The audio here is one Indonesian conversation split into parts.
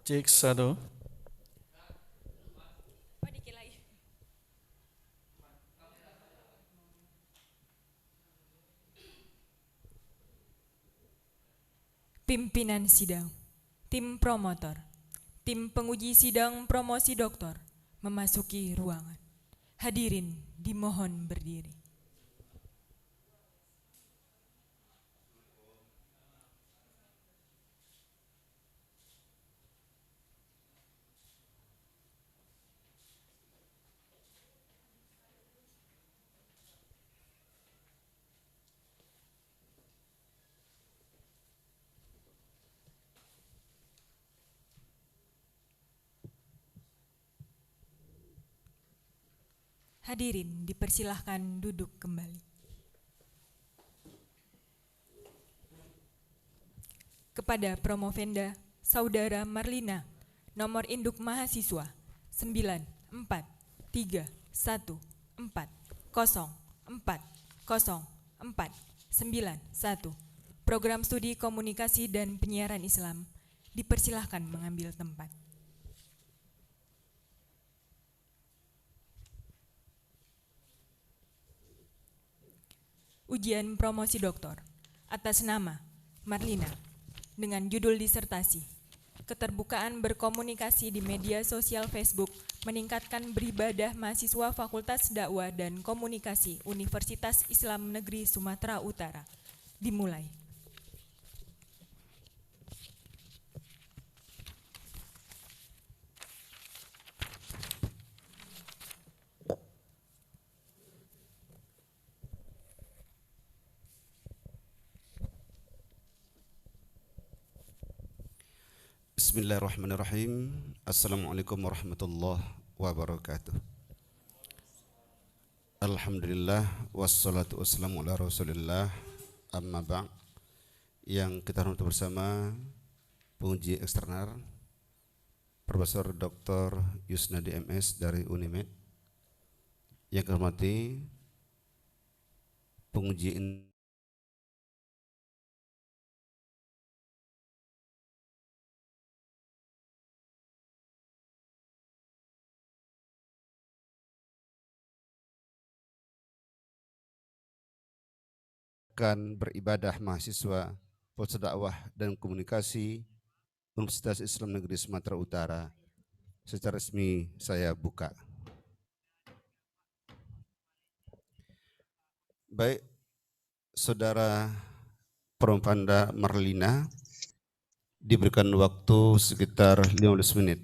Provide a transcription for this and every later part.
Cek satu. Pimpinan sidang, tim promotor, tim penguji sidang promosi doktor memasuki ruangan. Hadirin dimohon berdiri. Hadirin dipersilahkan duduk kembali. Kepada Promovenda Saudara Marlina, nomor induk mahasiswa 94314040491, Program Studi Komunikasi dan Penyiaran Islam, dipersilahkan mengambil tempat. Ujian promosi doktor atas nama Marlina dengan judul disertasi Keterbukaan berkomunikasi di media sosial Facebook meningkatkan beribadah mahasiswa Fakultas Dakwah dan Komunikasi Universitas Islam Negeri Sumatera Utara. Dimulai. Bismillahirrahmanirrahim. Assalamualaikum warahmatullahi wabarakatuh. Alhamdulillah wassalatu wassalamu ala Rasulillah. Amma ba'd. Yang kita hormati bersama penguji eksternal Profesor Dr. Yusnadi MS dari Unimed. Yang kita hormati penguji akan beribadah mahasiswa Fakultas Dakwah dan Komunikasi Universitas Islam Negeri Sumatera Utara secara resmi saya buka. Baik, Saudara Promovenda Marlina diberikan waktu sekitar 15 menit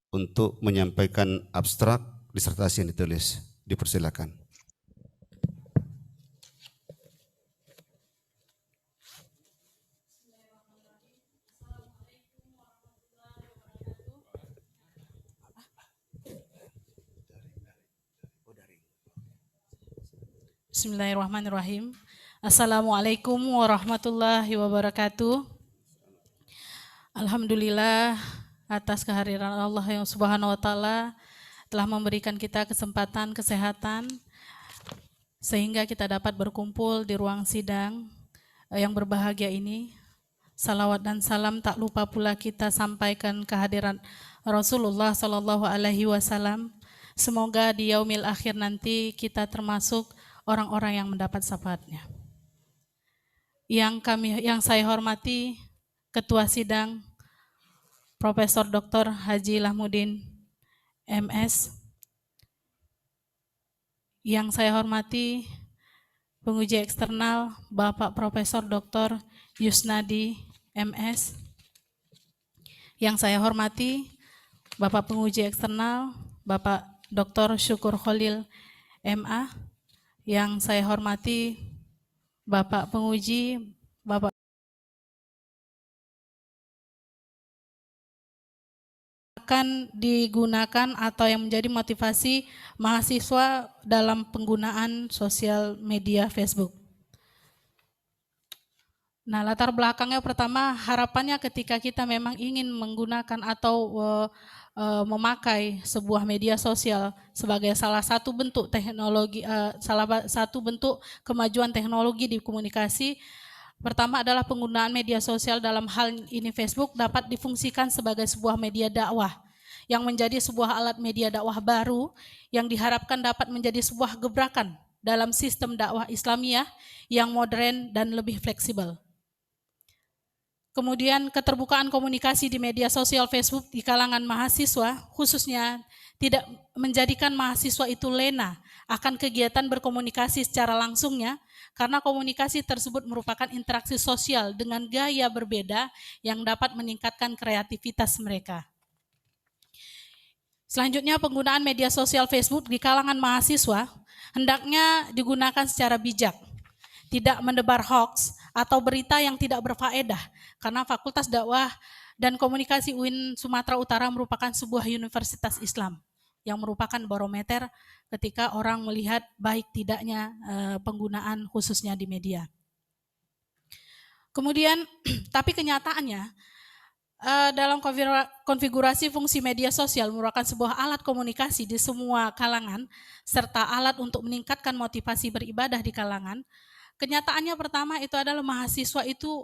untuk menyampaikan abstrak disertasi yang ditulis. Dipersilakan. Bismillahirrahmanirrahim. Assalamualaikum warahmatullahi wabarakatuh. Alhamdulillah atas kehadiran Allah yang Subhanahu wa taala telah memberikan kita kesempatan kesehatan sehingga kita dapat berkumpul di ruang sidang yang berbahagia ini. Salawat dan salam tak lupa pula kita sampaikan kehadiran Rasulullah Sallallahu Alaihi Wasallam. Semoga di yaumil akhir nanti kita termasuk orang-orang yang mendapat syafaatnya. Yang saya hormati Ketua Sidang Profesor Dr. Haji Lahmudin MS. Yang saya hormati penguji eksternal Bapak Profesor Dr. Yusnadi MS. Yang saya hormati Bapak penguji eksternal Bapak Dr. Syukur Khalil MA. Yang saya hormati Bapak penguji Bapak akan digunakan atau yang menjadi motivasi mahasiswa dalam penggunaan sosial media Facebook. Nah, latar belakangnya pertama, harapannya ketika kita memang ingin menggunakan atau memakai sebuah media sosial sebagai salah satu bentuk teknologi, salah satu bentuk kemajuan teknologi di komunikasi, Pertama adalah penggunaan media sosial, dalam hal ini Facebook, dapat difungsikan sebagai sebuah media dakwah yang menjadi sebuah alat media dakwah baru yang diharapkan dapat menjadi sebuah gebrakan dalam sistem dakwah Islamiyah yang modern dan lebih fleksibel. Kemudian keterbukaan komunikasi di media sosial Facebook di kalangan mahasiswa khususnya tidak menjadikan mahasiswa itu lena akan kegiatan berkomunikasi secara langsungnya, karena komunikasi tersebut merupakan interaksi sosial dengan gaya berbeda yang dapat meningkatkan kreativitas mereka. Selanjutnya, penggunaan media sosial Facebook di kalangan mahasiswa hendaknya digunakan secara bijak, tidak mendebar hoax atau berita yang tidak berfaedah, karena Fakultas Dakwah dan Komunikasi UIN Sumatera Utara merupakan sebuah universitas Islam yang merupakan barometer ketika orang melihat baik tidaknya penggunaan khususnya di media. Kemudian, tapi kenyataannya dalam konfigurasi fungsi media sosial merupakan sebuah alat komunikasi di semua kalangan serta alat untuk meningkatkan motivasi beribadah di kalangan. Kenyataannya pertama itu adalah mahasiswa itu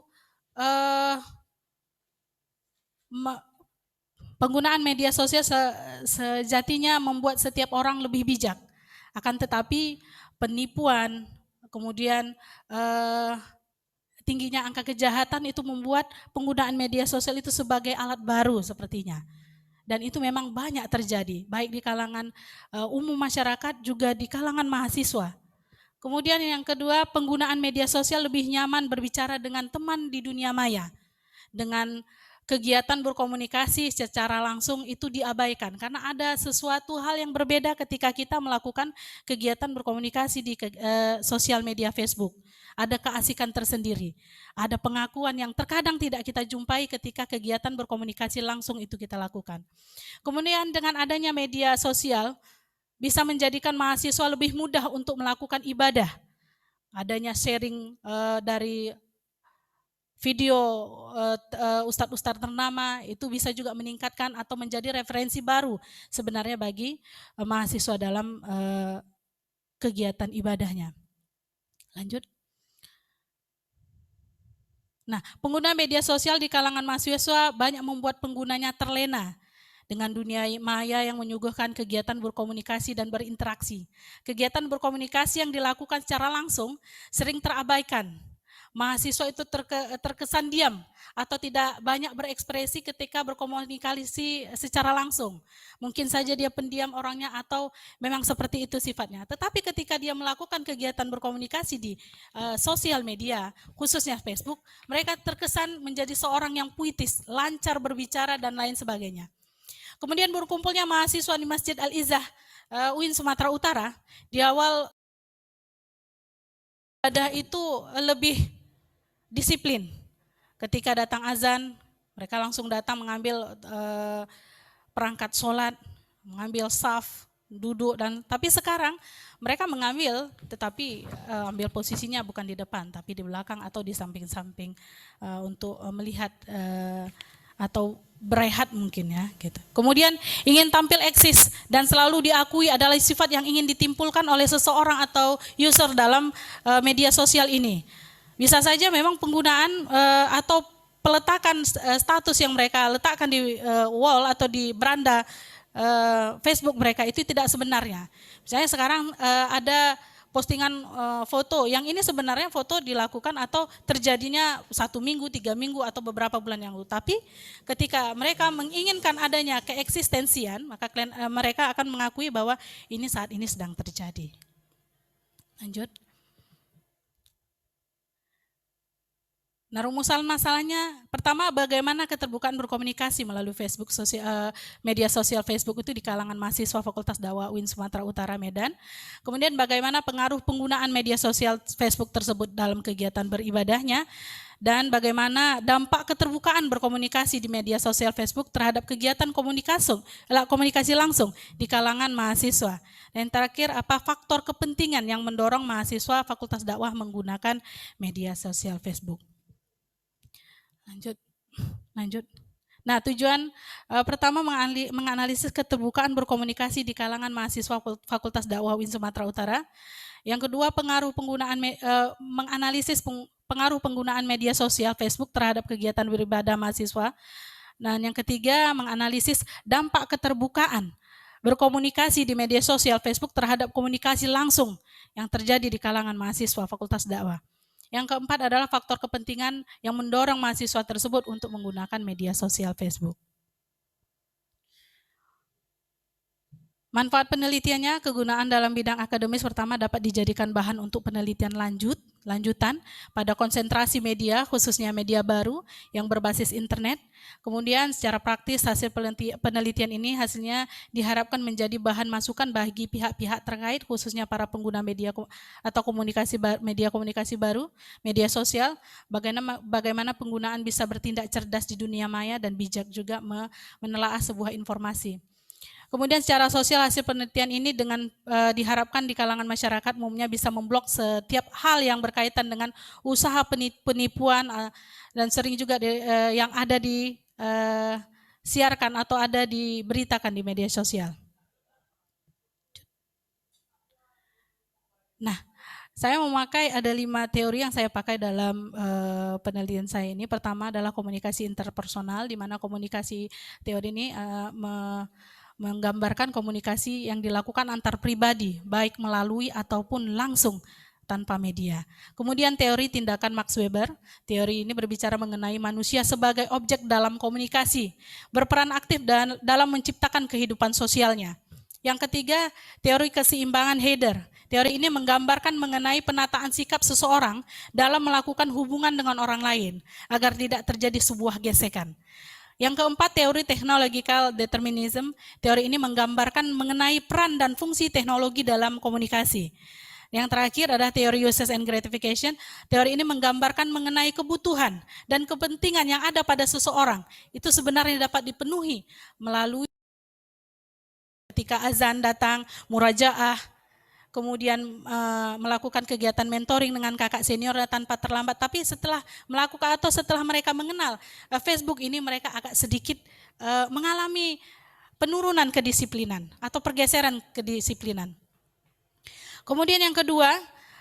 penggunaan media sosial sejatinya membuat setiap orang lebih bijak. Akan tetapi penipuan, kemudian tingginya angka kejahatan itu membuat penggunaan media sosial itu sebagai alat baru sepertinya. Dan itu memang banyak terjadi, baik di kalangan umum masyarakat juga di kalangan mahasiswa. Kemudian yang kedua, penggunaan media sosial lebih nyaman berbicara dengan teman di dunia maya. Dengan kegiatan berkomunikasi secara langsung itu diabaikan karena ada sesuatu hal yang berbeda ketika kita melakukan kegiatan berkomunikasi di sosial media Facebook. Ada keasikan tersendiri, ada pengakuan yang terkadang tidak kita jumpai ketika kegiatan berkomunikasi langsung itu kita lakukan. Kemudian dengan adanya media sosial bisa menjadikan mahasiswa lebih mudah untuk melakukan ibadah. Adanya sharing dari video ustadz-ustadz ternama itu bisa juga meningkatkan atau menjadi referensi baru sebenarnya bagi mahasiswa dalam kegiatan ibadahnya. Lanjut. Nah, pengguna media sosial di kalangan mahasiswa banyak membuat penggunanya terlena dengan dunia maya yang menyuguhkan kegiatan berkomunikasi dan berinteraksi. Kegiatan berkomunikasi yang dilakukan secara langsung sering terabaikan. Mahasiswa itu terkesan diam atau tidak banyak berekspresi ketika berkomunikasi secara langsung. Mungkin saja dia pendiam orangnya atau memang seperti itu sifatnya. Tetapi ketika dia melakukan kegiatan berkomunikasi di sosial media, khususnya Facebook, mereka terkesan menjadi seorang yang puitis, lancar berbicara dan lain sebagainya. Kemudian berkumpulnya mahasiswa di Masjid Al-Izzah UIN Sumatera Utara, di awal ibadah itu lebih disiplin. Ketika datang azan, mereka langsung datang mengambil perangkat sholat, mengambil saf, duduk, tapi sekarang mereka mengambil, tetapi ambil posisinya bukan di depan, tapi di belakang atau di samping-samping untuk melihat atau berehat mungkin ya gitu. Kemudian ingin tampil eksis dan selalu diakui adalah sifat yang ingin ditimpulkan oleh seseorang atau user dalam media sosial ini. Bisa saja memang penggunaan atau peletakan status yang mereka letakkan di wall atau di beranda Facebook mereka itu tidak sebenarnya. Misalnya sekarang ada postingan foto yang ini sebenarnya foto dilakukan atau terjadinya 1 minggu, 3 minggu atau beberapa bulan yang lalu. Tapi ketika mereka menginginkan adanya keeksistensian, maka mereka akan mengakui bahwa ini saat ini sedang terjadi. Lanjut. Nah, rumusan masalahnya pertama bagaimana keterbukaan berkomunikasi melalui Facebook media sosial Facebook itu di kalangan mahasiswa Fakultas Dakwah UIN Sumatera Utara Medan. Kemudian bagaimana pengaruh penggunaan media sosial Facebook tersebut dalam kegiatan beribadahnya dan bagaimana dampak keterbukaan berkomunikasi di media sosial Facebook terhadap kegiatan komunikasi langsung di kalangan mahasiswa. Dan terakhir, apa faktor kepentingan yang mendorong mahasiswa Fakultas Dakwah menggunakan media sosial Facebook. Lanjut. Nah, tujuan pertama menganalisis keterbukaan berkomunikasi di kalangan mahasiswa Fakultas Dakwah UIN Sumatera Utara. Yang kedua, pengaruh penggunaan menganalisis pengaruh penggunaan media sosial Facebook terhadap kegiatan beribadah mahasiswa. Dan yang ketiga, menganalisis dampak keterbukaan berkomunikasi di media sosial Facebook terhadap komunikasi langsung yang terjadi di kalangan mahasiswa Fakultas Dakwah. Yang keempat adalah faktor kepentingan yang mendorong mahasiswa tersebut untuk menggunakan media sosial Facebook. Manfaat penelitiannya, kegunaan dalam bidang akademis pertama dapat dijadikan bahan untuk penelitian lanjutan pada konsentrasi media, khususnya media baru yang berbasis internet. Kemudian secara praktis hasil penelitian ini hasilnya diharapkan menjadi bahan masukan bagi pihak-pihak terkait, khususnya para pengguna media atau media komunikasi baru, media sosial, bagaimana penggunaan bisa bertindak cerdas di dunia maya dan bijak juga menelaah sebuah informasi. Kemudian secara sosial hasil penelitian ini dengan diharapkan di kalangan masyarakat umumnya bisa memblok setiap hal yang berkaitan dengan usaha penipuan dan sering juga yang ada di siarkan atau ada diberitakan di media sosial. Nah, saya memakai ada 5 teori yang saya pakai dalam penelitian saya ini. Pertama adalah komunikasi interpersonal, di mana komunikasi teori ini menggambarkan komunikasi yang dilakukan antar pribadi, baik melalui ataupun langsung tanpa media. Kemudian teori tindakan Max Weber, teori ini berbicara mengenai manusia sebagai objek dalam komunikasi, berperan aktif dalam menciptakan kehidupan sosialnya. Yang ketiga, teori keseimbangan Heider. Teori ini menggambarkan mengenai penataan sikap seseorang dalam melakukan hubungan dengan orang lain, agar tidak terjadi sebuah gesekan. Yang keempat, teori technological determinism. Teori ini menggambarkan mengenai peran dan fungsi teknologi dalam komunikasi. Yang terakhir adalah teori uses and gratification. Teori ini menggambarkan mengenai kebutuhan dan kepentingan yang ada pada seseorang. Itu sebenarnya dapat dipenuhi melalui ketika azan datang, murajaah, kemudian melakukan kegiatan mentoring dengan kakak senior tanpa terlambat. Tapi setelah melakukan atau setelah mereka mengenal Facebook ini, mereka agak sedikit mengalami penurunan kedisiplinan atau pergeseran kedisiplinan. Kemudian yang kedua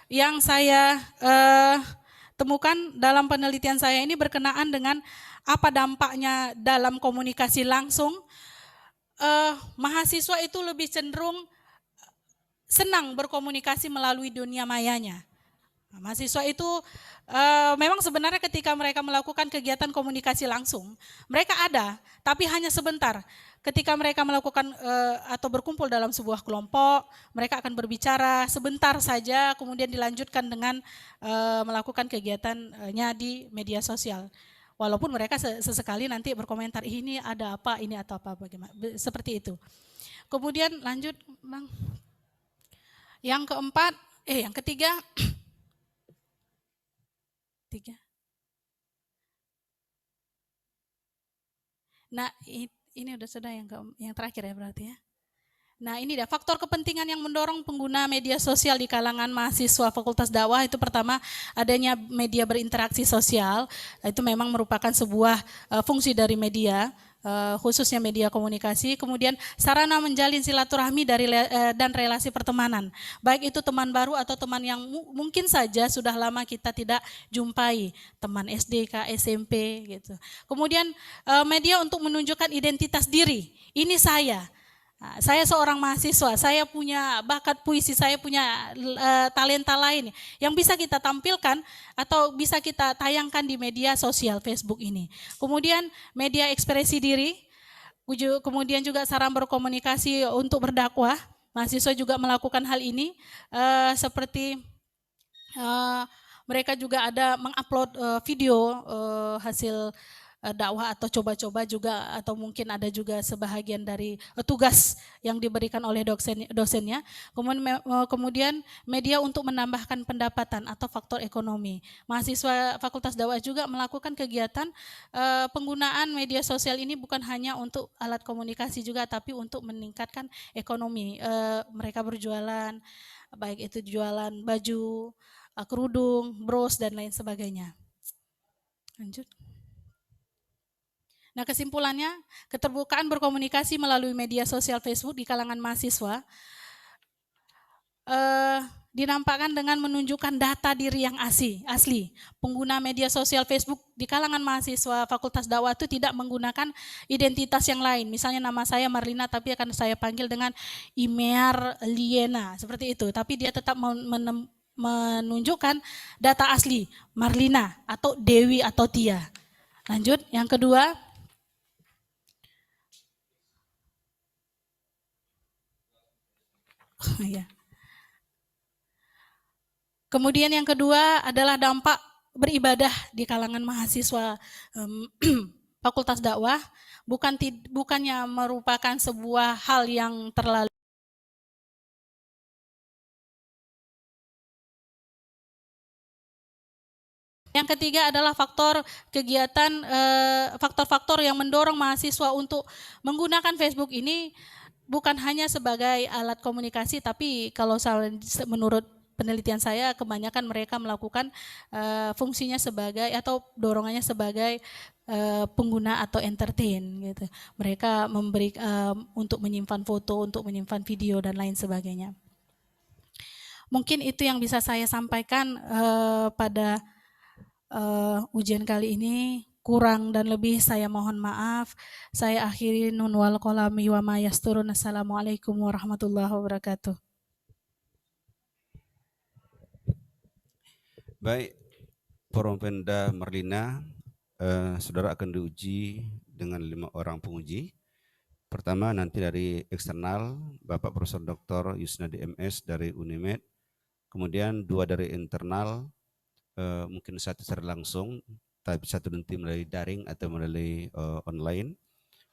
yang saya temukan dalam penelitian saya ini berkenaan dengan apa dampaknya dalam komunikasi langsung. Mahasiswa itu lebih cenderung senang berkomunikasi melalui dunia mayanya. Mahasiswa itu memang sebenarnya ketika mereka melakukan kegiatan komunikasi langsung, mereka ada, tapi hanya sebentar. Ketika mereka melakukan atau berkumpul dalam sebuah kelompok, mereka akan berbicara sebentar saja, kemudian dilanjutkan dengan melakukan kegiatannya di media sosial. Walaupun mereka sesekali nanti berkomentar, ini ada apa, ini atau apa, bagaimana, seperti itu. Kemudian lanjut, Bang. Yang keempat, yang ketiga, nah ini sudah yang terakhir ya berarti ya. Nah ini dia faktor kepentingan yang mendorong pengguna media sosial di kalangan mahasiswa Fakultas Dakwah. Itu pertama adanya media berinteraksi sosial, itu memang merupakan sebuah fungsi dari media, khususnya media komunikasi. Kemudian sarana menjalin silaturahmi dan relasi pertemanan, baik itu teman baru atau teman yang mungkin saja sudah lama kita tidak jumpai, teman SD, SMP gitu. Kemudian media untuk menunjukkan identitas diri, ini saya seorang mahasiswa, saya punya bakat puisi, saya punya talenta lain yang bisa kita tampilkan atau bisa kita tayangkan di media sosial Facebook ini. Kemudian media ekspresi diri, kemudian juga sarana berkomunikasi untuk berdakwah. Mahasiswa juga melakukan hal ini seperti mereka juga ada mengupload video hasil dakwah atau coba-coba juga, atau mungkin ada juga sebahagian dari tugas yang diberikan oleh dosennya. Kemudian media untuk menambahkan pendapatan atau faktor ekonomi. Mahasiswa Fakultas Dakwah juga melakukan kegiatan penggunaan media sosial ini bukan hanya untuk alat komunikasi juga, tapi untuk meningkatkan ekonomi. Mereka berjualan, baik itu jualan baju, kerudung, bros, dan lain sebagainya. Lanjut. Nah kesimpulannya, keterbukaan berkomunikasi melalui media sosial Facebook di kalangan mahasiswa dinampakkan dengan menunjukkan data diri yang asli. Pengguna media sosial Facebook di kalangan mahasiswa Fakultas Dakwah itu tidak menggunakan identitas yang lain. Misalnya nama saya Marlina tapi akan saya panggil dengan Imer Liena, seperti itu. Tapi dia tetap menunjukkan data asli Marlina atau Dewi atau Tia. Lanjut, yang kedua. Ya. Kemudian yang kedua adalah dampak beribadah di kalangan mahasiswa Fakultas Dakwah, bukannya merupakan sebuah hal yang terlalu. Yang ketiga adalah faktor-faktor yang mendorong mahasiswa untuk menggunakan Facebook ini bukan hanya sebagai alat komunikasi, tapi kalau menurut penelitian saya kebanyakan mereka melakukan fungsinya sebagai atau dorongannya sebagai pengguna atau entertain gitu. Mereka memberi untuk menyimpan foto, untuk menyimpan video dan lain sebagainya. Mungkin itu yang bisa saya sampaikan pada ujian kali ini. Kurang dan lebih saya mohon maaf. Saya akhiri nun wal qalami wa ma yasturun. Assalamualaikum warahmatullahi wabarakatuh. Baik, Porompenda Marlina, saudara akan diuji dengan 5 orang penguji. Pertama nanti dari eksternal, Bapak Profesor Dr. Yusnadi MS dari Unimed, kemudian 2 dari internal, mungkin 1 secara langsung, tapi 1 nanti melalui daring atau melalui online.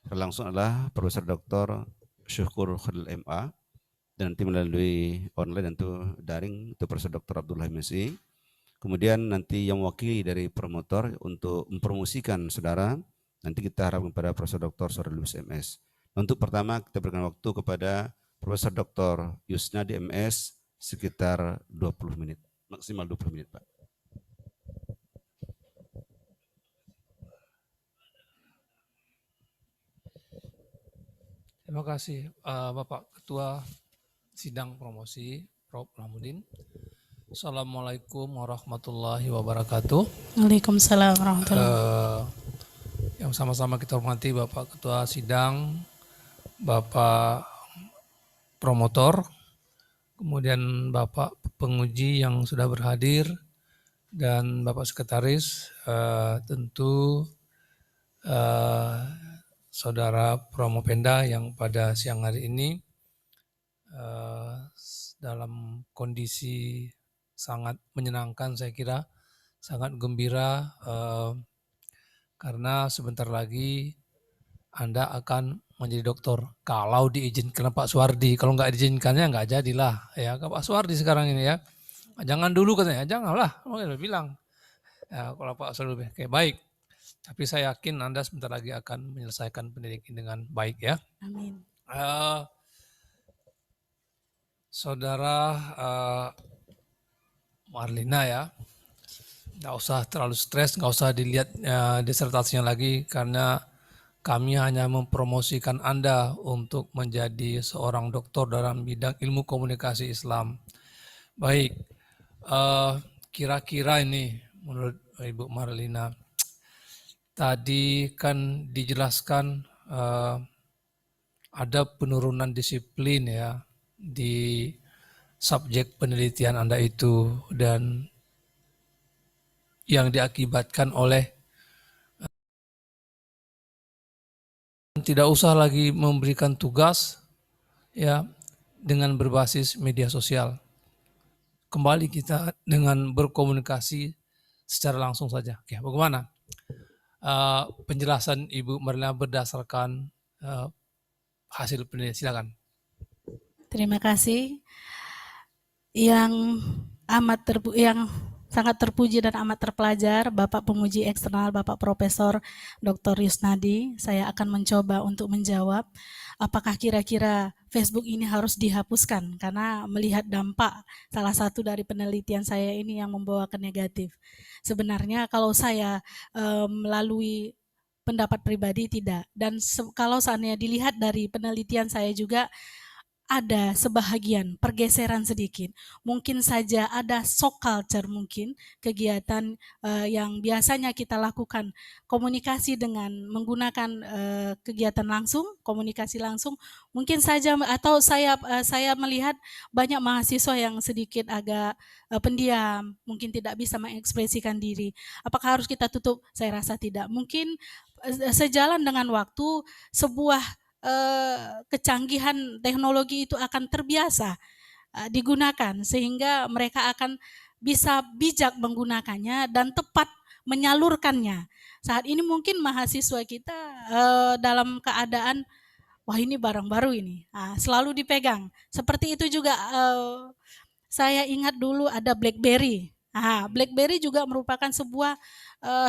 Secara langsung adalah Profesor Dr. Syukur Khalil MA, dan nanti melalui online tentu daring itu Profesor Dr. Abdullah MSI. Kemudian nanti yang mewakili dari promotor untuk mempromosikan saudara, nanti kita harapkan kepada Profesor Dr. Sorelus MS. Untuk pertama kita berikan waktu kepada Profesor Dr. Yusnadi MS sekitar 20 menit, maksimal 20 menit Pak. Terima kasih Bapak Ketua Sidang Promosi, Prof. Lamuddin. Assalamualaikum warahmatullahi wabarakatuh. Waalaikumsalam warahmatullahi wabarakatuh. Yang sama-sama kita hormati Bapak Ketua Sidang, Bapak Promotor, kemudian Bapak Penguji yang sudah berhadir, dan Bapak Sekretaris, tentu Saudara Promopenda yang pada siang hari ini dalam kondisi sangat menyenangkan, saya kira sangat gembira karena sebentar lagi Anda akan menjadi dokter kalau diizinkan Pak Suwardi. Kalau nggak diizinkannya nggak jadilah ya Pak Suwardi sekarang ini ya. Jangan dulu katanya, janganlah, udah bilang. Ya, kalau Pak Suwardi kayak baik. Tapi saya yakin Anda sebentar lagi akan menyelesaikan pendidikan dengan baik ya. Amin. Saudara Marlina ya, nggak usah terlalu stres, nggak usah dilihat disertasinya lagi karena kami hanya mempromosikan Anda untuk menjadi seorang doktor dalam bidang ilmu komunikasi Islam. Baik, kira-kira ini menurut Ibu Marlina, tadi kan dijelaskan ada penurunan disiplin ya di subjek penelitian Anda itu dan yang diakibatkan oleh tidak usah lagi memberikan tugas ya dengan berbasis media sosial. Kembali kita dengan berkomunikasi secara langsung saja. Oke, bagaimana? Penjelasan Ibu Marlina berdasarkan hasil penelitian, silakan. Terima kasih. Yang sangat terpuji dan amat terpelajar, Bapak Penguji Eksternal, Bapak Profesor Dr. Yusnadi, saya akan mencoba untuk menjawab apakah kira-kira Facebook ini harus dihapuskan karena melihat dampak salah satu dari penelitian saya ini yang membawa ke negatif. Sebenarnya kalau saya melalui pendapat pribadi tidak, dan kalau seandainya dilihat dari penelitian saya juga ada sebahagian pergeseran sedikit. Mungkin saja ada shock culture, mungkin kegiatan yang biasanya kita lakukan komunikasi dengan menggunakan kegiatan langsung, komunikasi langsung, mungkin saja, atau saya melihat banyak mahasiswa yang sedikit agak pendiam, mungkin tidak bisa mengekspresikan diri. Apakah harus kita tutup? Saya rasa tidak. Mungkin sejalan dengan waktu sebuah kecanggihan teknologi itu akan terbiasa digunakan, sehingga mereka akan bisa bijak menggunakannya dan tepat menyalurkannya. Saat ini mungkin mahasiswa kita dalam keadaan, wah ini barang baru ini, selalu dipegang. Seperti itu juga saya ingat dulu ada BlackBerry. BlackBerry juga merupakan sebuah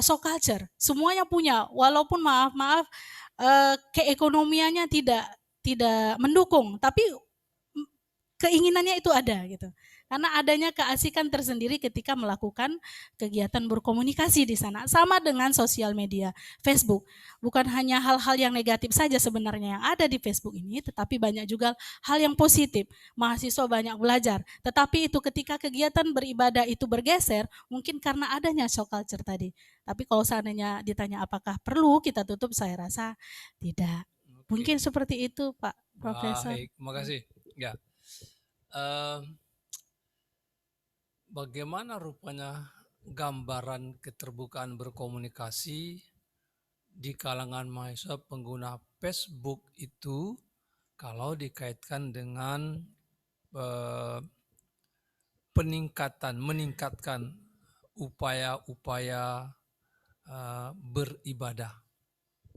shock culture. Semuanya punya, walaupun maaf keekonomiannya tidak mendukung, tapi keinginannya itu ada gitu. Karena adanya keasikan tersendiri ketika melakukan kegiatan berkomunikasi di sana. Sama dengan sosial media, Facebook. Bukan hanya hal-hal yang negatif saja sebenarnya yang ada di Facebook ini, tetapi banyak juga hal yang positif. Mahasiswa banyak belajar. Tetapi itu ketika kegiatan beribadah itu bergeser, mungkin karena adanya shock culture tadi. Tapi kalau seandainya ditanya apakah perlu kita tutup, saya rasa tidak. Mungkin seperti itu Pak Profesor. Baik, makasih. Ya. Bagaimana rupanya gambaran keterbukaan berkomunikasi di kalangan mahasiswa pengguna Facebook itu kalau dikaitkan dengan meningkatkan upaya-upaya beribadah.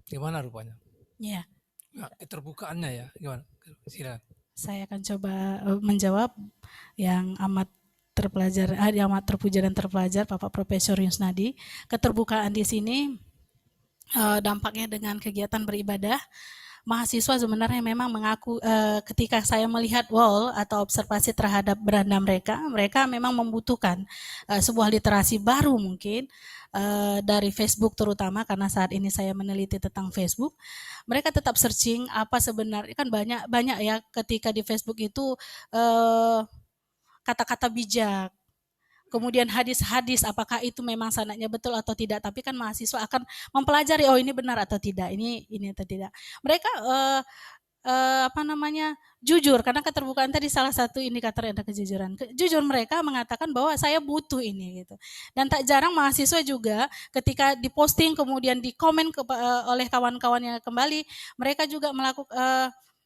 Gimana rupanya? Ya. Nah, keterbukaannya ya, gimana? Silakan. Saya akan coba menjawab yang amat yang amat terpuja dan terpelajar, Bapak Profesor Yusnadi. Keterbukaan di sini dampaknya dengan kegiatan beribadah. Mahasiswa sebenarnya memang mengaku ketika saya melihat wall atau observasi terhadap beranda mereka memang membutuhkan sebuah literasi baru mungkin dari Facebook terutama, karena saat ini saya meneliti tentang Facebook. Mereka tetap searching apa sebenarnya, kan banyak ya ketika di Facebook itu kata-kata bijak. Kemudian hadis-hadis, apakah itu memang sanadnya betul atau tidak? Tapi kan mahasiswa akan mempelajari, oh ini benar atau tidak, ini atau tidak. Mereka jujur, karena keterbukaan tadi salah satu indikator ada kejujuran. Jujur mereka mengatakan bahwa saya butuh ini gitu. Dan tak jarang mahasiswa juga ketika diposting kemudian dikomen oleh kawan-kawannya kembali, mereka juga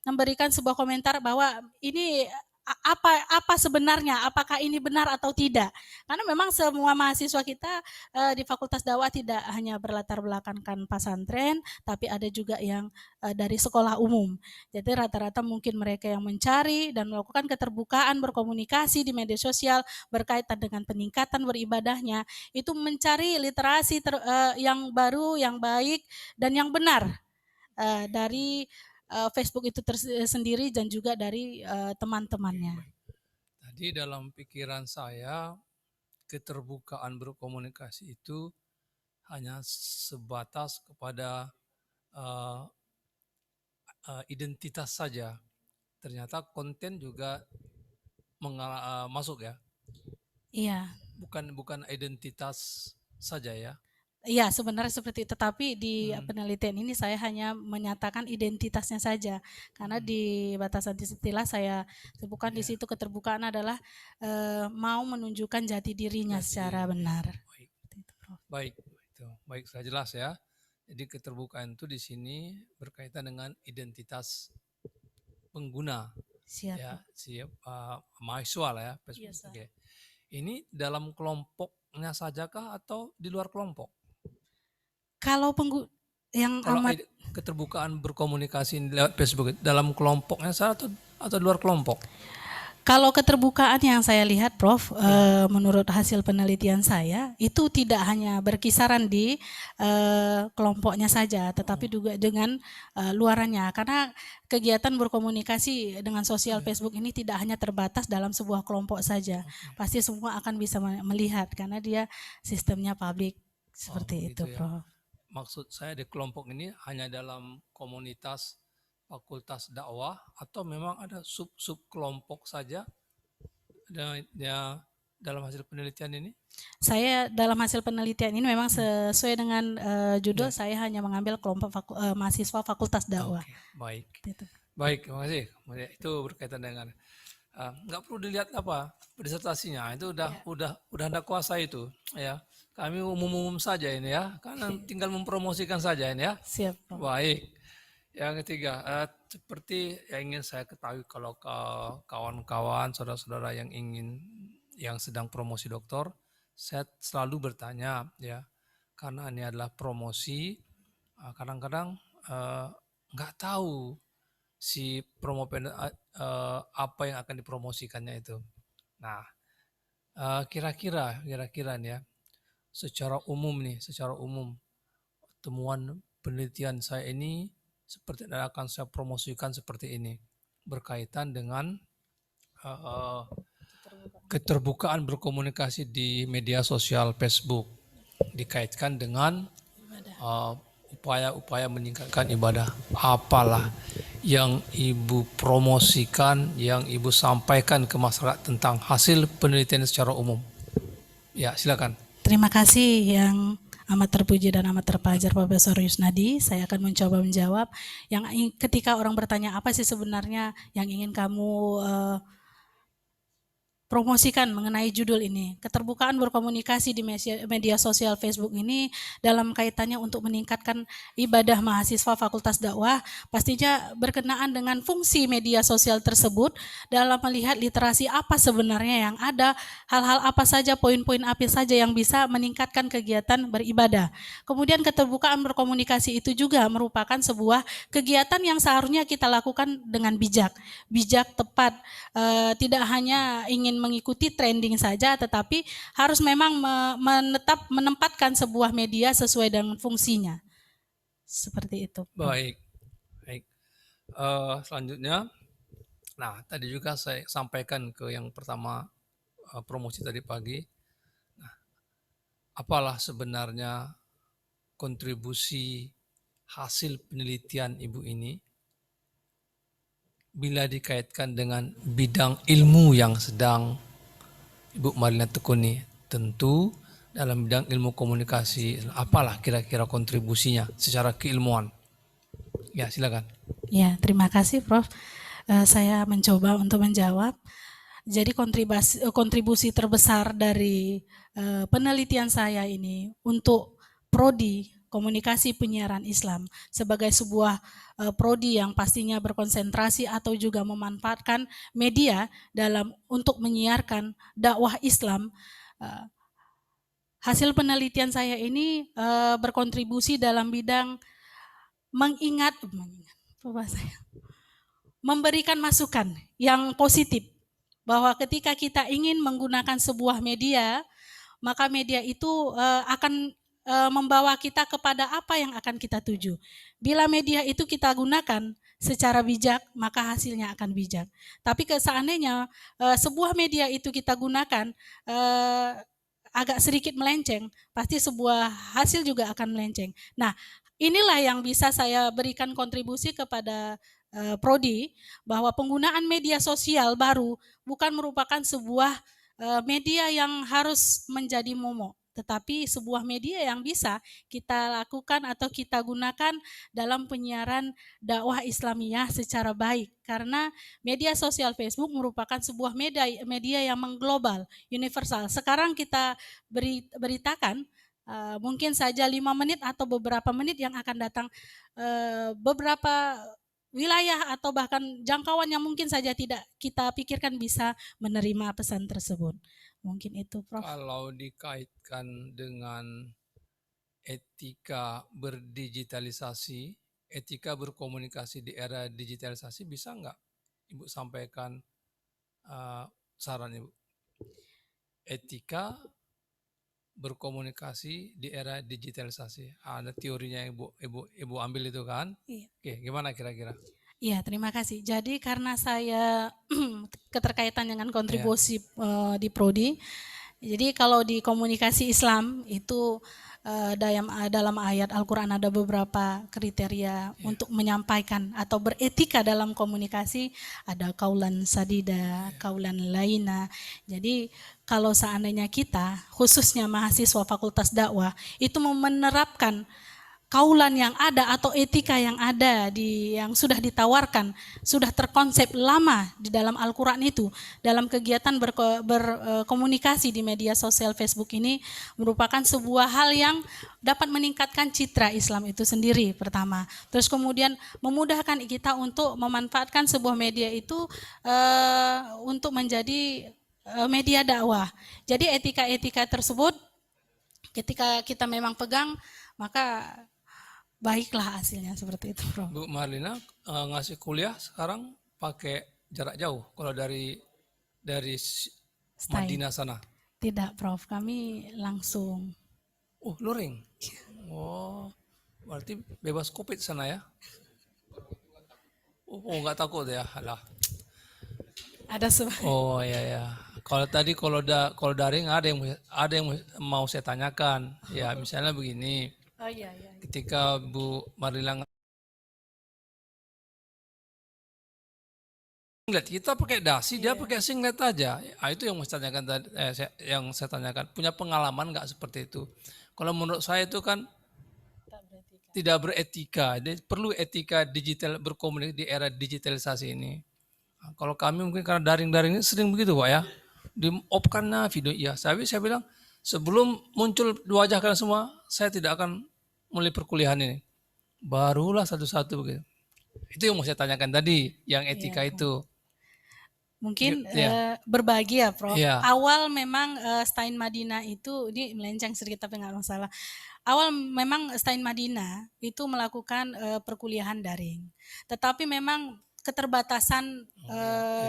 memberikan sebuah komentar bahwa ini apa sebenarnya, apakah ini benar atau tidak. Karena memang semua mahasiswa kita di Fakultas Dakwah tidak hanya berlatar belakangkan pesantren, tapi ada juga yang dari sekolah umum. Jadi rata-rata mungkin mereka yang mencari dan melakukan keterbukaan berkomunikasi di media sosial berkaitan dengan peningkatan beribadahnya, itu mencari literasi yang baru, yang baik, dan yang benar dari Facebook itu sendiri dan juga dari teman-temannya. Tadi dalam pikiran saya keterbukaan berkomunikasi itu hanya sebatas kepada identitas saja. Ternyata konten juga masuk ya. Iya. Bukan identitas saja ya. Iya, sebenarnya seperti itu. Tapi di penelitian ini saya hanya menyatakan identitasnya saja, karena di batasan istilah saya sebutkan di situ keterbukaan adalah mau menunjukkan jati dirinya secara benar. Baik, sudah jelas ya. Jadi keterbukaan itu di sini berkaitan dengan identitas pengguna. Siap. Ya, mahasiswa lah ya. Yes, Oke. Ini dalam kelompoknya sajakah atau di luar kelompok? Kalau keterbukaan berkomunikasi lewat Facebook dalam kelompoknya saja atau di luar kelompok? Kalau keterbukaan yang saya lihat, Prof, menurut hasil penelitian saya itu tidak hanya berkisaran di kelompoknya saja, tetapi juga dengan luarannya. Karena kegiatan berkomunikasi dengan sosial Facebook ini tidak hanya terbatas dalam sebuah kelompok saja. Pasti semua akan bisa melihat karena dia sistemnya publik seperti itu, ya. Prof. Maksud saya di kelompok ini hanya dalam komunitas fakultas dakwah atau memang ada sub-sub kelompok saja dalam hasil penelitian ini? Saya dalam hasil penelitian ini memang sesuai dengan judul, Ya. saya hanya mengambil kelompok mahasiswa fakultas dakwah. Oke, baik. Gitu. Baik, terima kasih. Itu berkaitan dengan nggak perlu dilihat apa disertasinya, itu udah anda kuasai itu ya. Kami umum-umum saja ini ya, karena tinggal mempromosikan saja ini ya. Siap, Prof. Baik. Yang ketiga, seperti yang ingin saya ketahui kalau kawan-kawan, saudara-saudara yang sedang promosi doktor, saya selalu bertanya ya, karena ini adalah promosi, kadang-kadang nggak tahu si apa yang akan dipromosikannya itu. Nah, kira-kira nih ya, secara umum temuan penelitian saya ini seperti yang akan saya promosikan seperti ini, berkaitan dengan keterbukaan berkomunikasi di media sosial Facebook, dikaitkan dengan upaya-upaya meningkatkan ibadah. Apalah yang Ibu promosikan, yang Ibu sampaikan ke masyarakat tentang hasil penelitian secara umum? Ya, silakan. Terima kasih yang amat terpuji dan amat terpelajar Profesor Yusnadi. Saya akan mencoba menjawab. Ketika orang bertanya apa sih sebenarnya yang ingin kamu promosikan mengenai judul ini. Keterbukaan berkomunikasi di media sosial Facebook ini dalam kaitannya untuk meningkatkan ibadah mahasiswa Fakultas Dakwah, pastinya berkenaan dengan fungsi media sosial tersebut dalam melihat literasi apa sebenarnya yang ada, hal-hal apa saja, poin-poin apa saja yang bisa meningkatkan kegiatan beribadah. Kemudian keterbukaan berkomunikasi itu juga merupakan sebuah kegiatan yang seharusnya kita lakukan dengan bijak, tepat, tidak hanya ingin mengikuti trending saja, tetapi harus memang menempatkan sebuah media sesuai dengan fungsinya. Seperti itu. Baik. Selanjutnya, nah tadi juga saya sampaikan ke yang pertama promosi tadi pagi. Nah, apalah sebenarnya kontribusi hasil penelitian Ibu ini bila dikaitkan dengan bidang ilmu yang sedang Ibu Marlina tekuni? Tentu dalam bidang ilmu komunikasi, apalah kira-kira kontribusinya secara keilmuan? Ya, silakan. Ya, terima kasih Prof. Saya mencoba untuk menjawab. Jadi kontribusi terbesar dari penelitian saya ini untuk prodi komunikasi penyiaran Islam sebagai sebuah prodi yang pastinya berkonsentrasi atau juga memanfaatkan media untuk menyiarkan dakwah Islam. Hasil penelitian saya ini berkontribusi dalam bidang memberikan masukan yang positif, bahwa ketika kita ingin menggunakan sebuah media, maka media itu akan membawa kita kepada apa yang akan kita tuju. Bila media itu kita gunakan secara bijak, maka hasilnya akan bijak. Tapi seandainya sebuah media itu kita gunakan agak sedikit melenceng, pasti sebuah hasil juga akan melenceng. Nah, inilah yang bisa saya berikan kontribusi kepada prodi, bahwa penggunaan media sosial baru bukan merupakan sebuah media yang harus menjadi momok, tetapi sebuah media yang bisa kita lakukan atau kita gunakan dalam penyiaran dakwah Islamiyah secara baik. Karena media sosial Facebook merupakan sebuah media yang mengglobal, universal. Sekarang kita beritakan mungkin saja 5 menit atau beberapa menit yang akan datang, beberapa wilayah atau bahkan jangkauan yang mungkin saja tidak kita pikirkan bisa menerima pesan tersebut. Mungkin itu, Prof. Kalau dikaitkan dengan etika berdigitalisasi, etika berkomunikasi di era digitalisasi, bisa nggak Ibu sampaikan saran Ibu? Etika berkomunikasi di era digitalisasi. Ada teorinya yang Ibu ambil itu kan? Iya. Oke, gimana kira-kira? Iya, terima kasih. Jadi karena saya keterkaitan dengan kontribusi di prodi, Jadi kalau di komunikasi Islam itu dalam ayat Al-Quran ada beberapa kriteria untuk menyampaikan atau beretika dalam komunikasi, ada kaulan sadida, kaulan laina. Jadi kalau seandainya kita, khususnya mahasiswa Fakultas Dakwah, itu menerapkan kaulan yang ada atau etika yang ada yang sudah ditawarkan, sudah terkonsep lama di dalam Al-Quran itu, dalam kegiatan berkomunikasi di media sosial Facebook ini merupakan sebuah hal yang dapat meningkatkan citra Islam itu sendiri pertama. Terus kemudian memudahkan kita untuk memanfaatkan sebuah media itu untuk menjadi media dakwah. Jadi etika-etika tersebut ketika kita memang pegang, maka baiklah hasilnya seperti itu, Bro. Bu Marlina ngasih kuliah sekarang pakai jarak jauh kalau dari Madinah sana. Tidak, Prof. Kami langsung. Luring. Oh, berarti bebas COVID sana ya? Nggak takut ya? Alah. Ada Oh ya. Kalau daring ada yang mau saya tanyakan. Ya misalnya begini. Oh iya. Ketika Bu Marlina singlet, kita pakai dasi, dia pakai singlet aja. Itu yang saya tanyakan. Punya pengalaman nggak seperti itu? Kalau menurut saya itu kan tidak beretika. Jadi perlu etika digital berkomunikasi di era digitalisasi ini. Nah, kalau kami mungkin karena daring-daring ini sering begitu Pak ya. Di-off-kannya video, ya. Saya bilang sebelum muncul wajah kalian semua, saya tidak akan mulai perkuliahan ini. Barulah satu-satu begitu. Itu yang mau saya tanyakan tadi, yang etika itu. Mungkin berbagi ya, Prof. Ya. Awal memang Stein Madinah itu, ini melenceng sedikit tapi nggak masalah. Awal memang Stein Madinah itu melakukan perkuliahan daring. Tetapi memang keterbatasan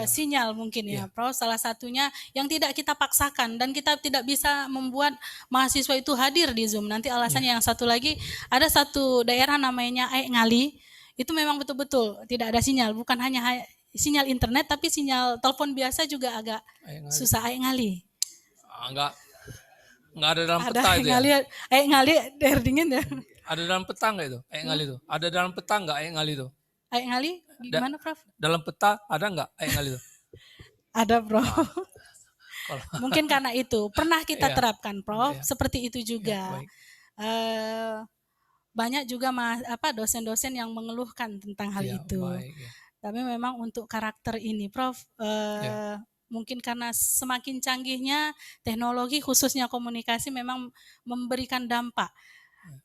sinyal mungkin ya, Prof. Salah satunya yang tidak kita paksakan dan kita tidak bisa membuat mahasiswa itu hadir di Zoom. Nanti alasannya yang satu lagi, ada satu daerah namanya Aik Ngali, itu memang betul-betul tidak ada sinyal, bukan hanya sinyal internet tapi sinyal telepon biasa juga agak susah. Aik Ngali. Enggak ada dalam peta itu ya? Aik Ngali daerah dingin ya. Ada dalam peta enggak itu? Aik Ngali itu? Ada dalam peta enggak Aik Ngali itu? Aik Ngali gimana, Prof? Dalam peta ada enggak Aik Ngali itu? Ada, Bro. Mungkin karena itu pernah kita terapkan, Prof. Seperti itu juga. Banyak juga dosen-dosen yang mengeluhkan tentang hal itu. Tapi memang untuk karakter ini, Prof, mungkin karena semakin canggihnya teknologi khususnya komunikasi memang memberikan dampak.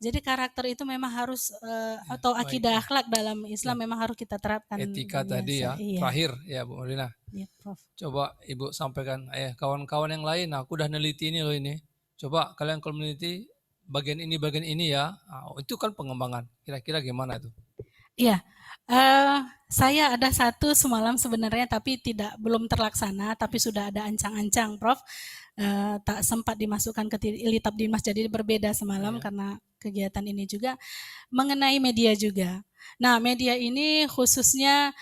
Jadi karakter itu memang harus atau akidah akhlak dalam Islam memang harus kita terapkan. Etika tadi ya, terakhir ya Bu Marlina. Iya, Prof. Coba Ibu sampaikan, kawan-kawan yang lain, aku udah neliti ini loh ini. Coba kalian kalau meneliti bagian ini ya, itu kan pengembangan. Kira-kira gimana itu? Iya, saya ada satu semalam sebenarnya tapi belum terlaksana, tapi sudah ada ancang-ancang, Prof. Tak sempat dimasukkan ke Litab Dimas, jadi berbeda semalam karena kegiatan ini juga mengenai media juga. Nah, media ini khususnya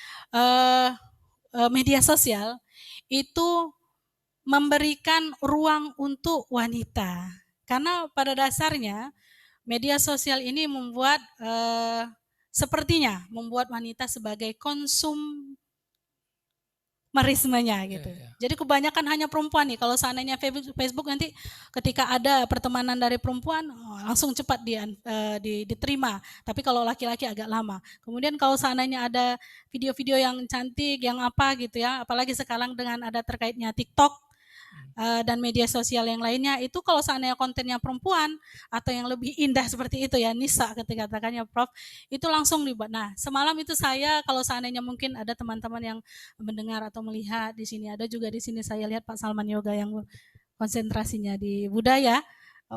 media sosial itu memberikan ruang untuk wanita, karena pada dasarnya media sosial ini sepertinya membuat wanita sebagai konsumerismenya gitu. Jadi kebanyakan hanya perempuan nih. Kalau seandainya Facebook nanti ketika ada pertemanan dari perempuan langsung cepat diterima. Tapi kalau laki-laki agak lama. Kemudian kalau seandainya ada video-video yang cantik, yang apa gitu ya, apalagi sekarang dengan ada terkaitnya TikTok dan media sosial yang lainnya, itu kalau seandainya kontennya perempuan atau yang lebih indah seperti itu ya, nisa ketika katakannya Prof, itu langsung dibuat. Nah, semalam itu saya kalau seandainya mungkin ada teman-teman yang mendengar atau melihat di sini, ada juga di sini saya lihat Pak Salman Yoga yang konsentrasinya di budaya,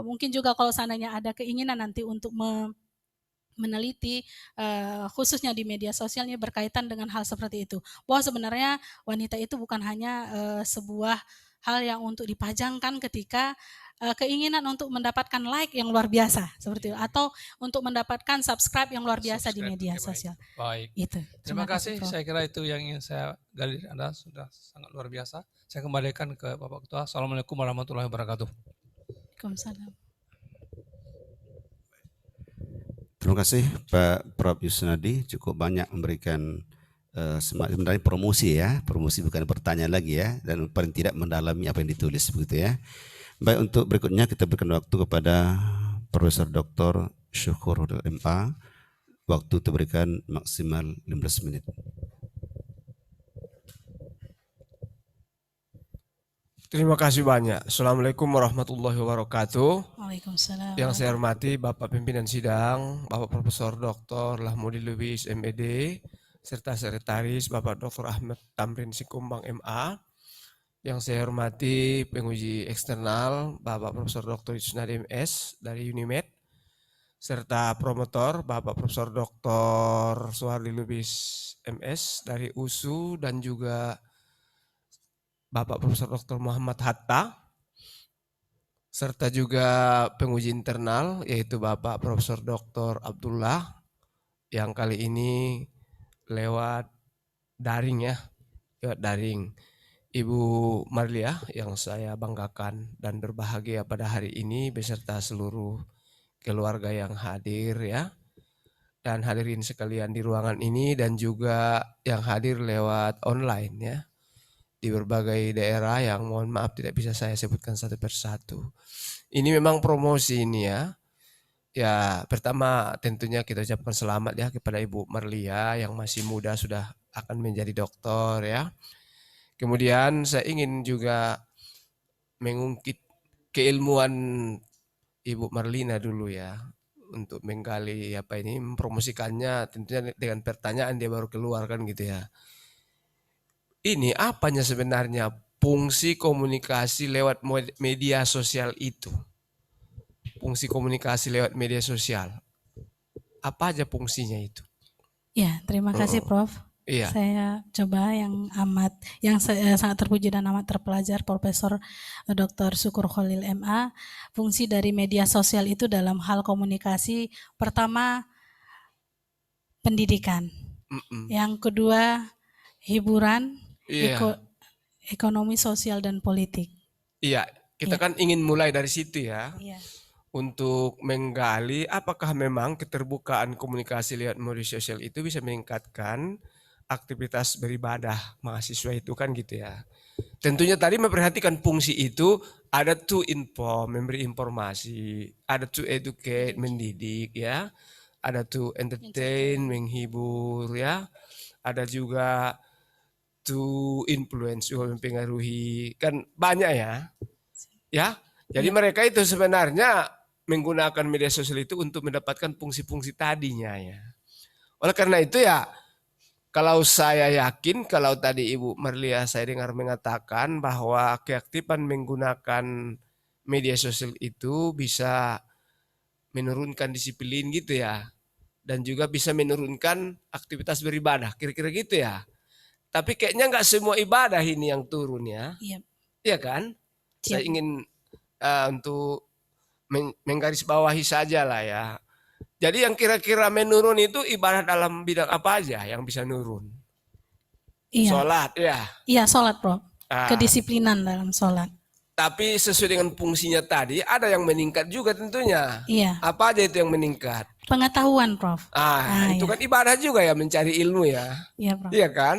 mungkin juga kalau seandainya ada keinginan nanti untuk meneliti khususnya di media sosialnya berkaitan dengan hal seperti itu, bahwa sebenarnya wanita itu bukan hanya sebuah hal yang untuk dipajangkan ketika keinginan untuk mendapatkan like yang luar biasa seperti itu, atau untuk mendapatkan subscribe yang luar biasa di media sosial. Baik. Itu. Terima kasih. Prof. Saya kira itu yang ingin saya gali dari Anda, sudah sangat luar biasa. Saya kembalikan ke Bapak Ketua. Assalamualaikum warahmatullahi wabarakatuh. Waalaikumsalam. Terima kasih Pak Prof. Yusnadi, cukup banyak memberikan sebenarnya promosi ya, promosi bukan pertanyaan lagi ya, dan paling tidak mendalami apa yang ditulis begitu ya. Baik, untuk berikutnya kita berikan waktu kepada Profesor Dr. Syukur MA. Waktu diberikan maksimal 15 menit. Terima kasih banyak. Assalamualaikum warahmatullahi wabarakatuh. Waalaikumsalam. Yang saya hormati Bapak Pimpinan Sidang, Bapak Profesor Dr. Lahmudi Lubis MED, serta Sekretaris Bapak Dr. Ahmad Tamrin Sikumbang MA. Yang saya hormati penguji eksternal Bapak Profesor Dr. Yusnadi MS dari Unimed, serta promotor Bapak Profesor Dr. Suharli Lubis MS dari USU, dan juga Bapak Profesor Dr. Muhammad Hatta, serta juga penguji internal yaitu Bapak Profesor Dr. Abdullah yang kali ini lewat daring ya, lewat daring. Ibu Marlia yang saya banggakan dan berbahagia pada hari ini beserta seluruh keluarga yang hadir ya, dan hadirin sekalian di ruangan ini dan juga yang hadir lewat online ya di berbagai daerah yang mohon maaf tidak bisa saya sebutkan satu persatu. Ini memang promosi ini ya. Ya, pertama tentunya kita ucapkan selamat ya kepada Ibu Marlia yang masih muda sudah akan menjadi doktor ya. Kemudian saya ingin juga mengungkit keilmuan Ibu Marlina dulu ya, untuk menggali apa ini, mempromosikannya tentunya dengan pertanyaan dia baru keluar kan gitu ya. Ini apanya sebenarnya fungsi komunikasi lewat media sosial itu? Fungsi komunikasi lewat media sosial. Apa aja fungsinya itu? Ya, terima kasih Prof. Iya. Saya coba yang sangat terpuji dan amat terpelajar Profesor Dr. Syukur Khalil MA. Fungsi dari media sosial itu dalam hal komunikasi, pertama pendidikan, yang kedua hiburan, Iya. ekonomi sosial dan politik. Iya, kita kan ingin mulai dari situ ya. Iya. Untuk menggali apakah memang keterbukaan komunikasi lewat media sosial itu bisa meningkatkan aktivitas beribadah mahasiswa itu kan gitu ya. Tentunya tadi memperhatikan fungsi itu, ada to inform, memberi informasi, ada to educate, mendidik ya, ada to entertain, menghibur ya, ada juga to influence, juga mempengaruhi, kan banyak ya. Ya, jadi mereka itu sebenarnya menggunakan media sosial itu untuk mendapatkan fungsi-fungsi tadinya ya. Oleh karena itu ya, kalau saya yakin, kalau tadi Ibu Marlia saya dengar mengatakan bahwa keaktifan menggunakan media sosial itu bisa menurunkan disiplin gitu ya, dan juga bisa menurunkan aktivitas beribadah, kira-kira gitu ya. Tapi kayaknya nggak semua ibadah ini yang turun ya. Iya. Iya kan? Siap. Saya ingin untuk menggarisbawahi saja lah ya. Jadi yang kira-kira menurun itu ibadah dalam bidang apa aja yang bisa nurun? Iya. Sholat ya. Iya, sholat Prof. Kedisiplinan dalam sholat. Tapi sesuai dengan fungsinya tadi ada yang meningkat juga tentunya. Iya. Apa aja itu yang meningkat? Pengetahuan Prof. Itu iya. kan ibadah juga ya, mencari ilmu ya. Iya Prof. Iya kan?